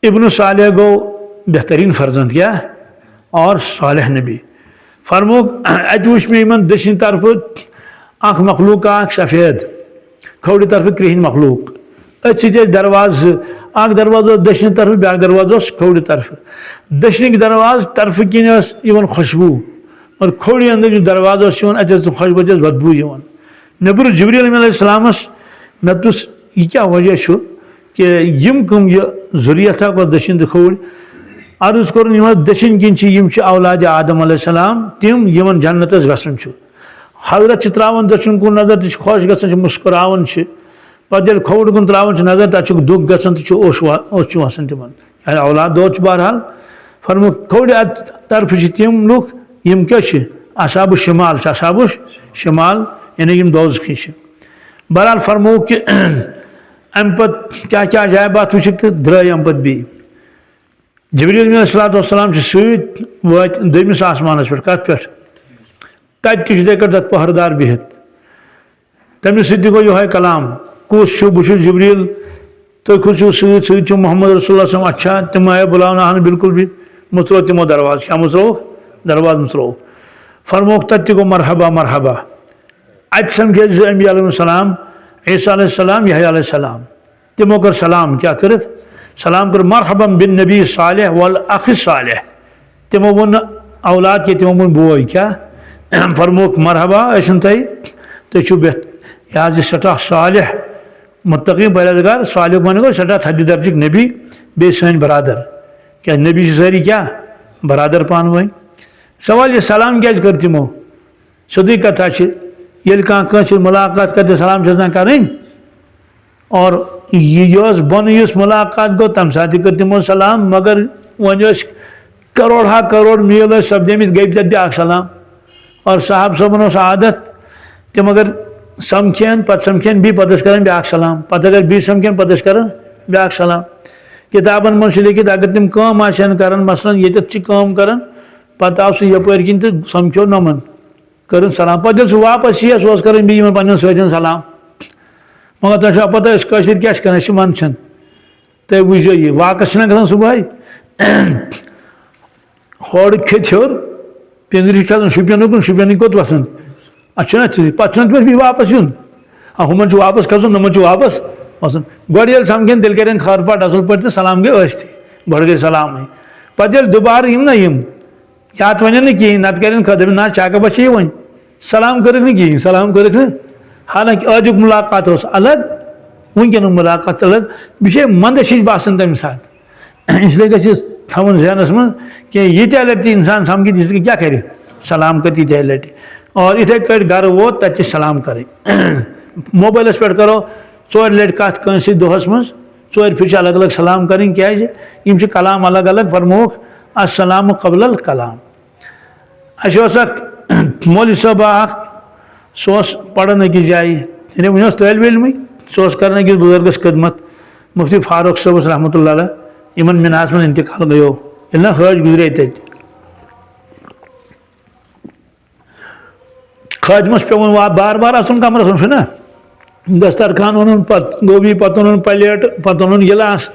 इब्न सालेह गो बेहतरीन फर्जंद क्या और सालेह नबी फरमो अत वुच मे इन दक्षिण तरफ अख मखलूक सफ़ेद खौड़ तरफ क्रिहन मखलूक अत दरवाज अख दरवाज दक्षिण तरफ ब्या दरवाज खौड़ तरफ दक्षिण दरवाज तरफ किन खुशबू और खौड़ अंदर जो दरवाज अत खुशबू बदबू नबर जबरील अलैहिस्सलामस मे पुस यह क्या वजह कि यम कम यह ज़ुरियत और दक्षिण तो खौड़ अर्ज कोर दक्षिण किन औलाद आदम अलैहिस्सलाम तिम यमन जन्नत गसन हजरत त्रावन दक्षिण कुन नजर तो खुश गसन मुस्कुरावन पे खौड़ कुन त्रावन नजर तक दुख गसन तो ओश वसान तिमन औलाद दो बहरहाल फरमो खौड़ तरफ तिम लुक यम क्या असाब शिमाल यानी यम दोज़खी बहरहाल फरमो कि अम पत क्या क्या अजायबात वुक तो द्राय अम पत बी जबरील अलैहिस्सलाम सत वत दमिस आसमान पे कत पे तत पहरदार बिहत तमिस सत गो यह कलाम कुछ बुश जबरील तुम खुशो सत मोहम्मद रसूलुल्लाह अच्छा तम आया बुलाना अहन बिल्कुल भी मुचलो तमो दरवाज क्या मुचलो दरवाज मुचलो फरमोक तत गो मरहबा मरहबा अत समझे अम्बिया अलैहिस्सलाम ईसा अलैहिस्सलाम यहया अलैहिस्सलाम तमो कर सलाम क्या कर सलाम कर मरहबम बिन नबी सालेह वल अख सालेह तमो वो औलाद के तमो वो बोय क्या फरमोक मरहबा ऐसा तुम यह सठा सालेह मुत्तकी परहेज़गार सालेह वन गो सठा थद दर्जक नबी बे सन बरादर क्या नबी सारी क्या बरादर पान वन सवाल ये सलाम क्या कर तमो सोदी कथा ये कह मुलाकात करते सलाम ना करें और ये बन मुलाकात गो तम साथ कर तमो सलाम मगर वन करोड़ हा करोड़ मील सपदमित गई ब्या सलाम और साहब सबन आदत तम अगर समखेन पत समखेन भी पतस कर ब्या सलाम पत अगर बी समखेन पतस कर ब्या सलाम किताबन मन लिखित अगर तम कम कर मसलन ये कर पत आव सह यपर किन तो समझो नमन कर सलाम पे सह वापस यह सह कर पे सत सलाम मगर तुम पता क्या कर मंदन तुम वो यह वाकस ग सुबह हर खेत हर पिंजर खसान शुपियन शुपियन कोत वसान अच्छा पे तमें वापस यून हुमन वापस खसन नमन वापस वसान गोल समखें तेल कर खर पाट असल पे सलाम गई ती बड़ गई सलाम पे दोबार ना या तो वन कहें नत कर ना चाका बस वन सलाम कर सलाम कर हालांकि अजुक मुलाकात अलग वनकन मुलाकात अलग बे मंदश बासान तम साथ इसलिए गि थवन जहनस मं कि यीत्या लटि इंसान समझ क्या कर सलाम कर तीत्या लटि और इथे कट घर वो तत सलाम कर मोबाइलस पे करो 4 लटि कत कंस दोहस मं 4 फिर अलग अलग सलाम करें क्या कलाम अलग अलग फरमोक अस्सलाम कबल कलाम अक मौलवी साहब सह पढ़न अकिस जाए वन तलब इलम सह कर अकिस बुजुर्गस खदमत मुफ्ती फारूक साहब रहमतुल्लाह अलैह इमन मिनास में इंतकाल गयो ना हज गुजरे तत खदमस पे बार बार असन कमरस ना दस्तरखान ओन गोभी पे ओन प्लेट पे ओन गिलास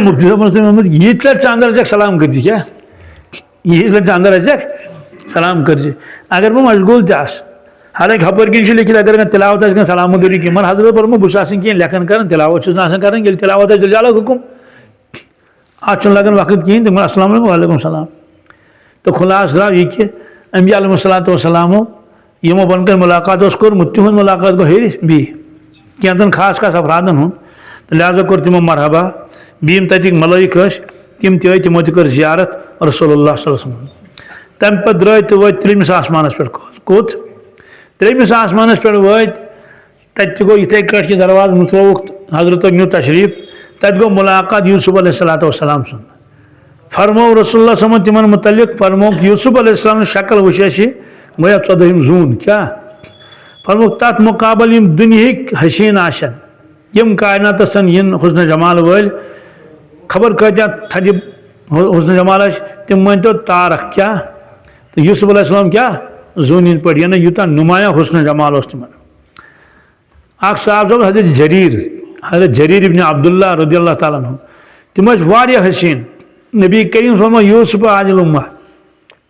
मुफ्ती साहब ये लट अंदर सलाम कर क्या ये लट अंदर सलाम कर अगर बह मशगूल तस हालांकि हपर किन लिखित अगर तिलावत सलाम करो कि मगर हजरत पर बुस कह लेखन कर तिलावत कर तिलावत अलग हुकुम अत लगन वक्त कहें तम अस्सलाम वालेकुम सलाम तो खुलास द्राव यह कि अम्बिया अलैहिस्सलातु वस्सलामो यमो बनकर मुलाकात कोर्मुत तिहुंद मुलाकात गो हेर बी कैंतन खास खास अफरादन हूँ तो लिहाजा कोर तिमो मरहबा बीम तक मलाइक तम ती तिमो कर जियारत रसूलुल्लाह सल्लल्लाहु अलैहि वसल्लम तम पे द्राय तो वो 3मिस आसमानस पे कोत 3मिस आसमानस पे वत तत गो इथे कट कि दरवाज मुतवक हजरत न्यू तशरीफ तत गो मुलाकात यूसुफ अलैहिस्सलातु वस्सलाम सुन फरमो रसूलुल्लाह सल्लल्लाहु अलैहि वसल्लम मुतल्लिक फरमो यूसुफ अलैहिस्सलाम शक्ल वशे गया 14 जून क्या फरमो तथ मुकाबल यम दुनिया हसीन आशन यम कायनात सन इन हुस्न जमाल वल खबर कत्या थज हुस्न जमाल तम वन तो तारक क्या तो यूसुफ अलैहिस्सलाम क्या जून पे यह यूत नुमाया हुस्न जमाल तम साहब हजरत जरीर इब्न अब्दुल्ला रदियल्लाहु ताला अन्हु तम हसीन नबी करीम फरमा यूसुफ आदिल उम्मा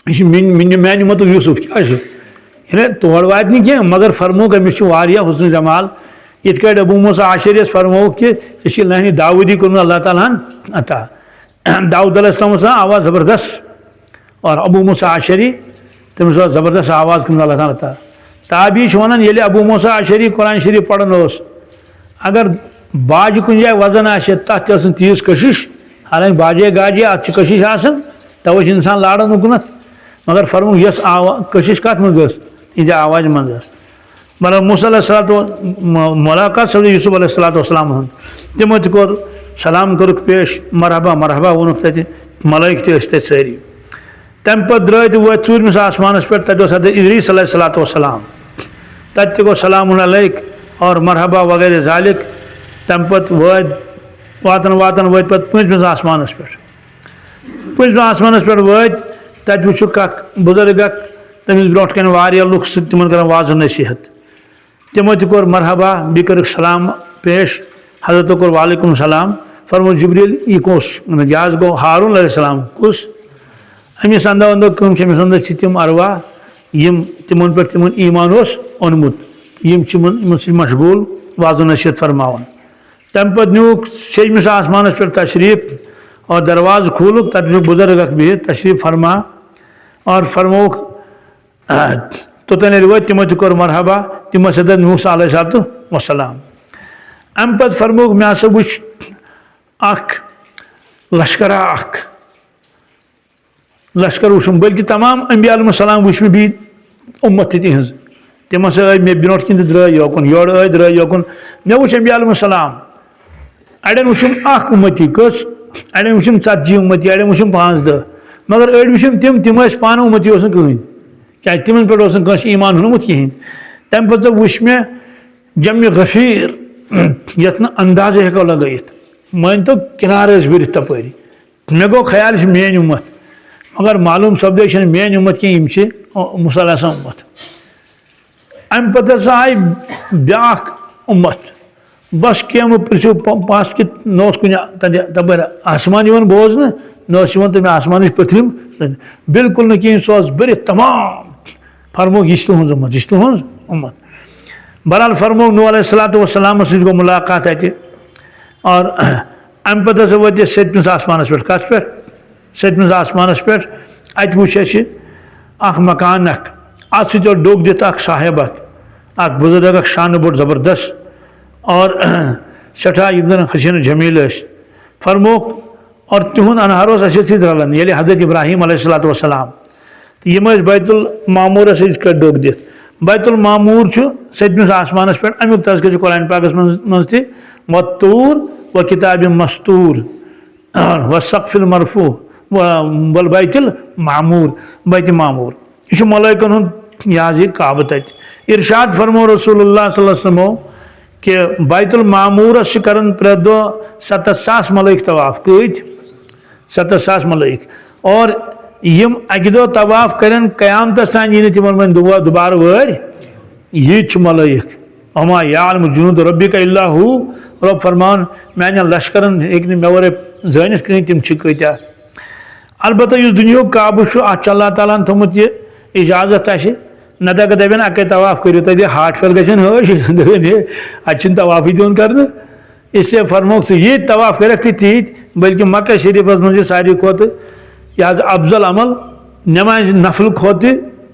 मैन मत यूसुफ क्या तोड़ वात कह मगर फरमोक अमिस हुस्न जमाल इत अबू मूसा आशरियस फरमोक कि लानी दाऊदी कोर अल्लाह ताला अता दाऊद अलैहिस्सलाम आवाज़ ज़बरदस्त और अबू मूसा आशरी तमिस ज़बरदस्त आवाज़ कर अल्लाह ताला अता ताबी वन ये अबू मूसा आशरी कुरान शरीफ पढ़न अगर बाज कुन जाए वजन तथ तीस कशिश हालांकि बाजे गाजे अत कशिश तवे इंसान लाड़न उकन मगर फरमु यस कशिश कत मज यह आवाज़ मज मतलब मूसा मुलाकात सपद यूसुफ अलैहिस्सलातु वस्सलाम तमो तोर सलाम कर पेश मरहबा मरहबा वोनुक तत मलाइक तथ सारी तम पे द्राय तो वो 4मिस आसमानस पे तत हजरत इदरीस अलैहिस्सलातु वस्सलाम तत गो सलाम अलैक और मरहबा वगैरह जालिक तम पे वातन वातन वत पे 5मिस आसमानस पे 5मिस आसमानस पे वत तत वुक बुजुर्ग तमिस ब्रोट कन लुक तिमन कर वाज नसीहत तमो तोर मरहबा बी कर सलाम पेश हजरत कोर वालेकुम सलाम फरमो जिब्रील यह कस यह गो हारून अलैहिस्सलाम कुस अमिस अंदा वंदो कम अमिस अंदा तम अरवा यम तिमन पे तिमन ईमान ओनमुत यम मशगूल वाज नसीहत फरमावन तम पे न्यूक 6मिस आसमानस पे तशरीफ और दरवाज खोलुक तत बुजुर्ग बिहित तशरीफ फरमा और फरमोक तोतन रिवायत तिमो कोर मरहबा तिमो सदत मूसा अलैहिस्सलातु वस्सलाम अम पे फरमोक मे हसा वुच लश्करा लश्कर वुम बल्कि तमाम अम्बिया अलैहिस्सलाम वुच मे बी उम्मत तिहज तम मे ब्रो कन द्राय योकुन योर द्राय योकुन मे वुच अम्बिया अलैहिस्सलाम अड़न वुम उम्मती कस अड़न वुम 40 उम्मती अड़न वुम 5-10 मगर अड़ वुम तम पान उम्मती कहें क्या तिमन पे ईमान होनमुत कहें तम पे वुच मे जम गफीर यत अंदाज हेको लगत मान तो किनार भरत तपरी मे गो ख्याल मेन उम्मत मगर मालूम सपदे मेन उम्मत कह मुसा उम्मत अम पे आय ब्या उम्मत बस क्या पृछो पास कि कुन तपर आसमान बोजन न तमें आसमान पथरिम बिल्कुल न कहें सह भरत तमाम फरमो यह तुज उम्मत यह तुज उम्मत बहरहाल फरमो नूह अलैहिस्सलाम सो गो मुलाकात अत और अम पे वो 7 आसमानस पे कत पे 7 आसमानस पे अत वुच मकान अत सो डोग दित साहेब बुजुर्ग शान बोड़ ज़बरदस्त और सठा यम हसीन जमील फरमोक और तिहुंद अनहर रलन ये हज़रत इब्राहिम अलैहिस्सलाम यम बैतुल मामूर सत डोग दित बैतुल मामूर 7 आसमानस पे अमुक तज़किर कुरान पाकस मज वत्तूर व किताब मस्तूर व सक़्फ़िल मरफ़ू वल बैतुल मामूर बैत मामूर यह मलाइकन हुंद यह काब तत इरशाद फरमो रसूलुल्लाह सल्लल्लाहु अलैहि वसल्लम कि बैतुल मामूरस करन प्रे दो 70,000 मलाइक तवाफ कत 70,000 मलाइक और यम अकि दो तवाफ करन क़यामत तान यी तिमन मन दोबार वर यह मलाइक अमा यालम जुनूद रब्बिका इल्ला हू रब फरमान मान लश्करन हेक मे वर जानित कहीं तम कत्या अलबत्त इस दुनिया काबू अत अल्लाह ताला थोमुत यह इजाजत नत अगर दपन अके तवाफ करो तक हार्ट फेल गन हश दपन अत तवाफी दिन कर इसलिए फरमोक सह ये तवाफ कर तीत बल्कि मक्का शरीफस मज सारी खुद यह अफजल अमल नमाज नफल खुद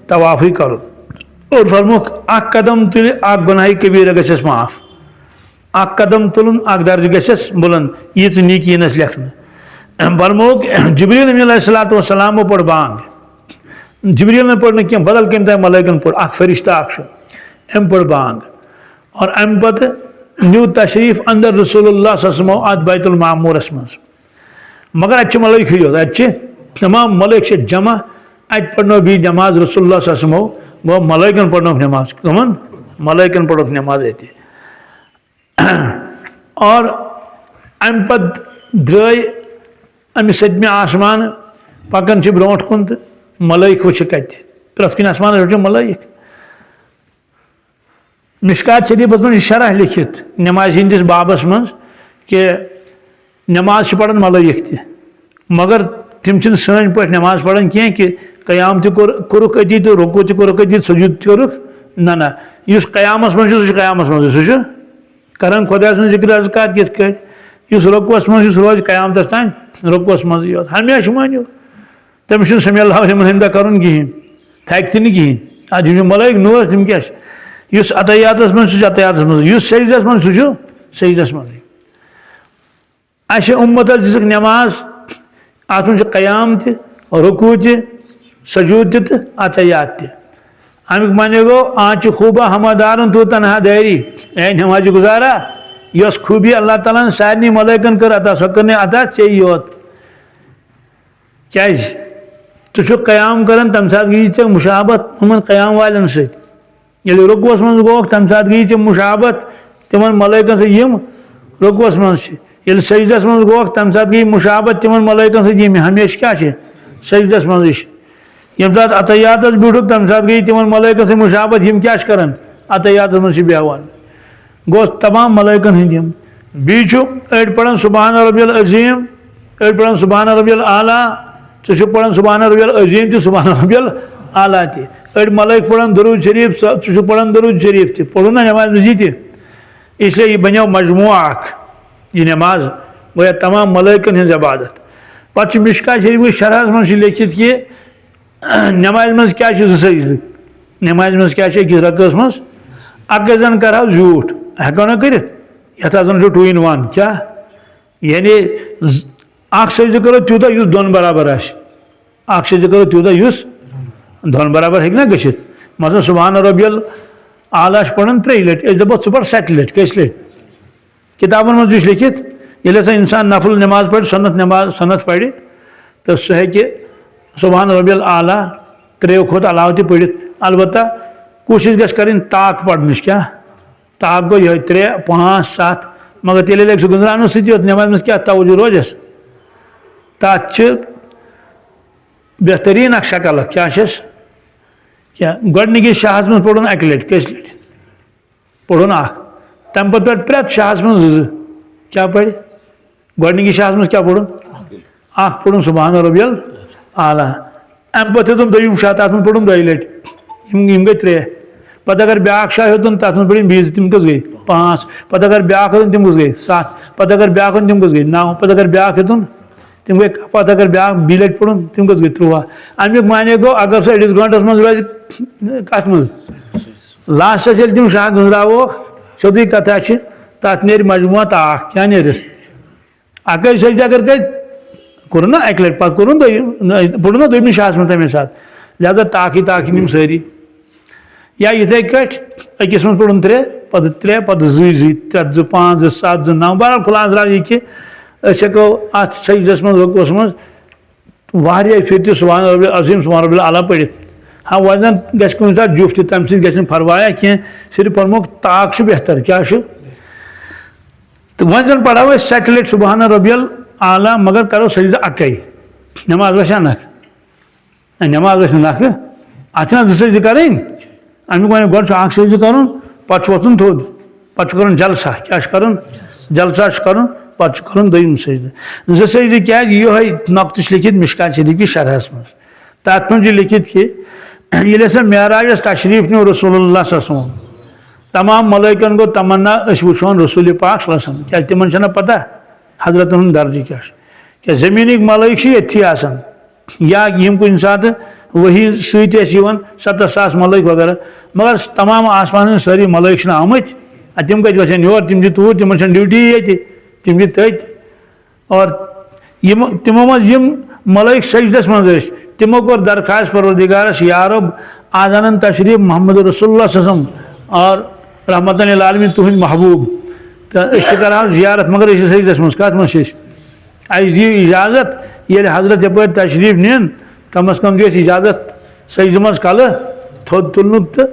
तवाफी कर और फरमोक कदम तुल गुनाह कबीर गस माफ कदम तुलन दर्ज गस बुलंद यीच नीकी नस लेखन फरमोक जिब्रील अलैहिस्सलाम पढ़ बांग जिब्रील ने पढ़ क्या बदल कम तक मलाइकन पढ़ फरिश्ता अम पढ़ बांग और अम पे न्यू तशरीफ अंदर रसूलुल्लाह सल्लल्लाहु अलैहि वसल्लम बैतुल मामूरस मज मगर अत मलाइक योत अत तमाम मलाइक से जमा अत पढ़नो भी नमाज रसूलुल्लाह सल्लल्लाहु अलैहि वसल्लम वो मलाइकन पढ़नो नमाज कमन मलाइकन पढ़ो नमाज अत और अम पे द्राय अम 7 आसमान पकन ब्रोट कुन तो मलाइक वुच कत प्रथ कन आसमान वो मलाइक मिशकात शरीफस मज शरह लिखित नमाज हंदिस बाबस मज कि नमाज पढ़न मलाइक त मगर तम सन पे नमाज पढ़न कह कि क़याम तुरुक अती तो रुकू तुरुक अती सजूद तुरुक ना इस क़यामस मज सह क़यामस मज सह करान खुदा सं जिक्र अज़कार कित इस रुकुअस मज रोज क़यामतस तान रुकुअस मज योत हमेशा मानो तम समी अल्लाह हिंदा कर कहें थक तो कहें आज मलाइक नूर तम क्या अतयातस मज अतयातस मज सजदस मज सह सजदस मज उम्मत दिख नमाज अत मे क़याम रुकू सजूद तो अतयात अमुक माने गो आज खूबा हमादारन तो तनहा दारी ए नमाज गुजारा यस खूबी अल्लाह ताला सारे मलाइकन कर अता सो कर अता चे योत क्या तुझ क़याम कर तम सात गई ऐ मुशाबत उमन क़याम वालन सत रुकुअस मज गोक तम सात गई ऐ मुशाबत तिमन मलाइकन सत यम रुकुअस मज सजदस मज गोक तम सात गई मुशाबत तिमन मलाइकन सत यम हमेशा क्या सजदस मज यम सात अतयातस बिठुक तम सात गई तिमन मलाइकन सत मुशाबत यम क्या कर अतयातस मज बेहवान गो तमाम मलाइकन हंद बीच अड़ पढ़न सुबहान रब्बियल अज़ीम अड़ पढ़न सुबहान रब्बियल आला च पढ़न सुबहान रब्बियल अज़ीम तो सुबहान रब्बियल आला अड़ मलाइक पढ़न दरूद शरीफ च पढ़न दरूद शरीफ पढ़ो ना नमाज मजी इसलिए यह बनो मजमुआ यह नमाज गो तमाम मलाइकन हज इबादत पे मिशका शरीफ शरहस मज लिखित कि नमाज मज क्या सजद नमाज मज क्या रकस मज अगर जन कर झूठ हेको ना कर यन 2 in 1 क्या यानी सजद करो तूत दोन बराबर अख सजद करो तूत युस दोन बराबर हेक ना गशित मसलन सुबहान रब्बियल आला पढ़न 3 लट दपो सह पढ़ 7 लट कस लट किताबन मज लिखित ये हसा इंसान नफल नमाज पढ़ सनत पढ़ तो सह हे सुबहान रब्बियल आला 3 खोत अलाव तह पढ़ अलबत्ता कोशिश गस कर ताक पढ़न क्या ताक गो ये 3 5 7 मगर तेल लग गुजरान सत नमाज मज क्या तवज्जो रोजस तथ बेहतरीन अख शक्ल क्या क्या गोडनिकिस शाहस मज पढ़न 1 लट कस लट पढ़न अख तम पे प्रेत शाहस मज क्या पढ़ गोडनिकिस शाहस मज क्या पढ़न अख पढ़न सुबहान रब्बियल आला अम पे तुम दोम शाह तथ मज पढ़न 2 लट गई 3 पत अगर ब्या शाह होतन तथ मज पढ़न 20 तम कस गई 5 पत अगर ब्या होतन तम कस गई 7 पत अगर ब्या होतन तम कस गई 9 पत अगर ब्या होतन तम गई पत अगर ब्या 2 लट पढ़न तम कस गई 13 अमुक माने गो अगर सह 1 घंटस मज रोज कत मज लास्टस ये तम शाह गुजराव सोदी कथा तथ नेर मजमुआ ताक क्या नेरस अक सजदा कर कोर ना 1 लट पत कोर पढ़ ना दोम शाहस मज तमें साथ लिहाजा ताकि निम सारी या इथे कट अकिस मज पढ़न 3 पत 3 पत 2 3 2 5 2 7 2 9 बहरहाल खुलासा यह कि हेको अत सजदस मज रुकुस मज वारिया फिर सुबहान रब्बियल अज़ीम सुबहान रब्बियल आला पढ़ हाँ वजन गस कुछ साथ जुफ तम सह फरवाया कह सिर्फ पढ़मो ताक बेहतर क्या तो वन जन पढ़ो 7 लट सुबहान रब्बियल आला मगर करो सजदा अकै नमाज गसा नख नमाज गस नख अत ना 2 सजद करें अमुक वन गो अख सजद कर पे वोतन थोद पे कर जलसा क्या कर जलसा कर पे कर दोम सजद 2 सजद क्या ये नक्तश लिखित मिशकात शरीफ की शरहस मज तथ मज लिखित कि ये हसा मेराज तशरीफ नो रसूलुल्लाह सल्लल्लाहु अलैहि वसल्लम तमाम मलाइकन गो तमन्ना वोन रसूल पाक सल्लल्लाहु अलैहि वसल्लम क्या तिमन पता हजरत दर्ज क्या जमीनिक मलाइक ये या यम कुन सात वही सत 70,000 मलाइक वगैरह मगर तमाम आसमान सारी मलाइक आमत तम कत गन योर तम तूर तिम ड्यूटी ये तम तथ और तिमो मज मलाइक सजदस मज तिमो कोर दरखास्त परवरदिगारस या रब आज अनन तशरीफ मोहम्मद रसूलुल्लाह सल्लल्लाहु अलैहि वसल्लम और रहमतन लिल आलमीन तुहंद महबूब तो कर जियारत मगर सजदस मज कत मज दी इजाजत ये हजरत यप तशरीफ नीन कम अज कम दिस इजाजत सजद मज कल थोद तुलन तो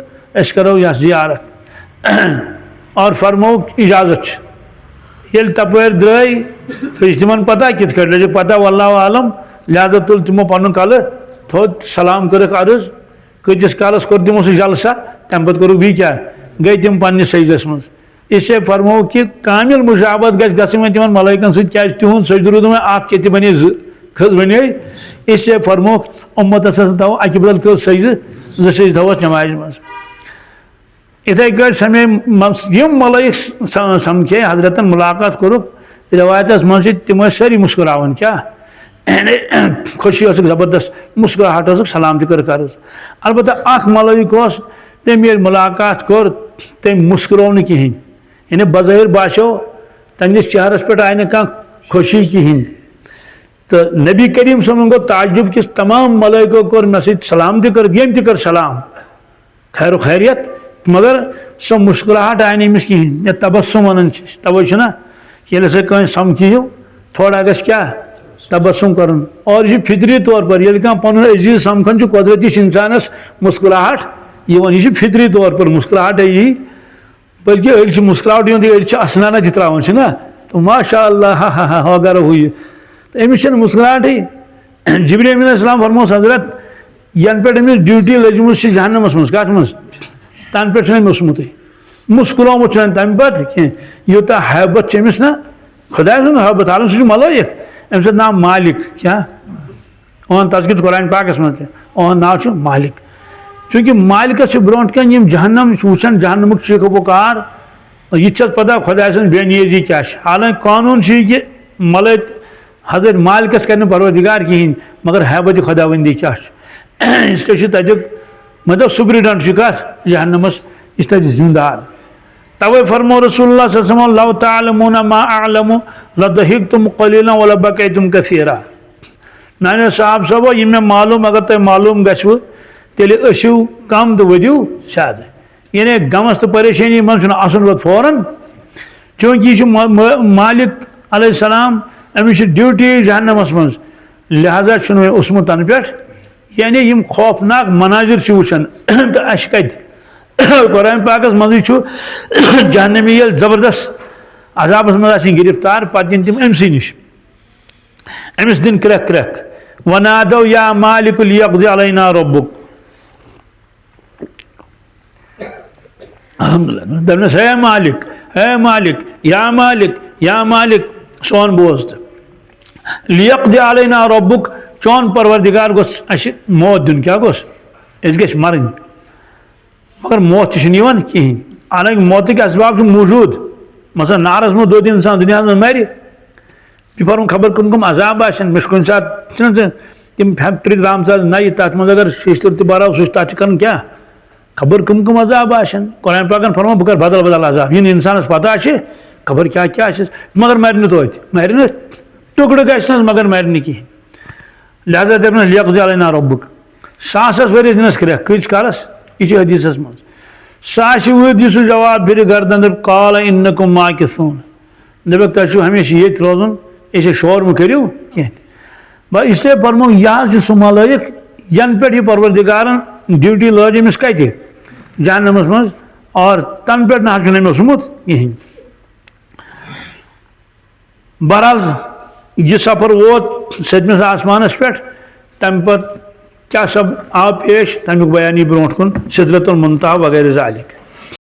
करो यह जियारत और फरमो इजाजत ये तप द्राई तो तिमन पता कित लगे पता वल्लाहु आलम लिहाजा तुल तमो पन कल थोद सलाम कर अर्ज कतिस कालस कोर तमो सह जलसा तम पे कोर बी क्या गई तम पन्नस सजदस मज इससे फरमो कि कामिल मुशाबत गम तिमन मलाइकन सह तिहुद सजद रूद अख बने खज बने इससे फरमो उम्मतस थो अकि बदल कल सजद 2 सजद थोस नमाज मज इथे कट समे यम मलाइक समखे हजरतन मुलाकात कोर रवायत मज तम सारी मुस्कुरावन क्या खुशी जबरदस्त मुस्कुराहट सलाम कर अलबत्ता अख मलाइक तम ये मुलाकात कोर तम मुस्कुराव न कहें यानी बज़ाहिर बाशो तमिस चेहरस पे आय न खुशी कहें तो नबी करीम सल्लल्लाहु अलैहि वसल्लम गो ताज्जुब किस तमाम मलाइको कोर मे सलाम कर यम तक सलाम खैर खैरियत मगर सो मुस्कुराहट आय नमिस कहें या तबस्सुम वन तवे ना ये कह समखियो थोड़ा गस क्या तबस्सुम कर और यह फितरी तौर पर ये पुन अजीज समखन कुदरती इंसानस मुस्कुराहट यह फितरी तौर पर मुस्कुराहट यही बल्कि अड़ी मुस्कुराहट अड़ी असनाना त्रावान ना तो माशा अल्लाह हा वगैरह हुई तो अमिस मुस्कुराहट जिब्रील अलैहिस्सलाम फरमोस हजरत यन पे अमिस ड्यूटी लजम जहन्नमस मज कत मज तन पे ओसमुत मुस्कुरामुत तम पे कह यूत हैबत अमिस ना खुदा सुन हैबत आलम सह मलाइक अम नाम मालिक क्या ओन तस्किर कुरान पाकस मज ओन नाव मालिक चूँकि मालिकस ब्रो कन जहन्नम वुचान जहन्नम चीख पुकार यह पता खुदा बेनियजी क्या हालांकि कानून कि मलाइक हजरत मालिकस कर परवरदिगार कहें मगर हैबत खुदावंदी क्या इसलिए तक मतलब सुप्रीडेंट कत जहन्नमस इस तक जिम्मेदार तवे फरमो रसूलुल्लाह सल्लल्लाहु अलैहि वसल्लम लौ तअलमूना मा अअलमु लदहिकतुम कलीलन व लबकैतुम कसीरा नान साहब सबो ये मे मालूम अगर तुम मालूम गो तेल ٲسِو कम तो वधिव ज्यादा यानी गमस तो परेशानी मन आसन फौरन चूंकि यह मालिक अलैहिस्सलाम अमिस ड्यूटी जहन्नमस मज लिहाजा उसमुत तन पे यानी यम खौफनाक मनाजिर वुचान तो अस कत कुरान पाकस मज जहन्नमी ये जबरदस्त अजाबस मज गिरफ्तार पे दिन तम अमस नश अमिस दिन क्रक क्रक वनादो या मालिक लियक़्ज़ि अलैना रब्बुक अल्हम्दुलिल्लाह दपनस है मालिक या मालिक सोन बोज तो लियक़्ज़ि अलैना रब्बुक चौन परवरदिगार गोस अस मौत दिन क्या गोस अस गस मरन मगर मौत तहन कहें हालांकि मौत के असबाब मौजूद मसला नारस मो दो इंसान दुनिया में मर पर खबर कम कम अजाब मे कुछ सात तम फैक्ट्री द्राम नई तथ मज अगर शीशतर तो बराव सह तथ कर क्या खबर कम अजाब कुरान पाकन फरमा बह कर बदल बदल अजाब इन इंसानस पता खबर क्या क्या मगर मर तोत मर टुकड़ गस मगर मर कहें लिहाजा दपन लियक़्ज़ि अलैना रब्बुक सासस वरिस दिनस क्रक कच कालस यह हदीसस मज साश वह दिस जवाब फिर गर्दन काल इन्नकुम माकिसून दपक तुम हमेशा ये रोजन ये शोर मो करो कह इसलिए फरमो यह सह मलाइक यन पे यह परवरदिगारन ड्यूटी लज अमिस कत जहन्नमस मज और तन पे ना ओसमुत कहें बहरहाल यह सफ़र वोत सदमिस आसमानस पे तम क्या सब आव पेश तमिक बयानी ब्रोट कुन सिदरतुल मुंतहा वगैरह ज़ालिक।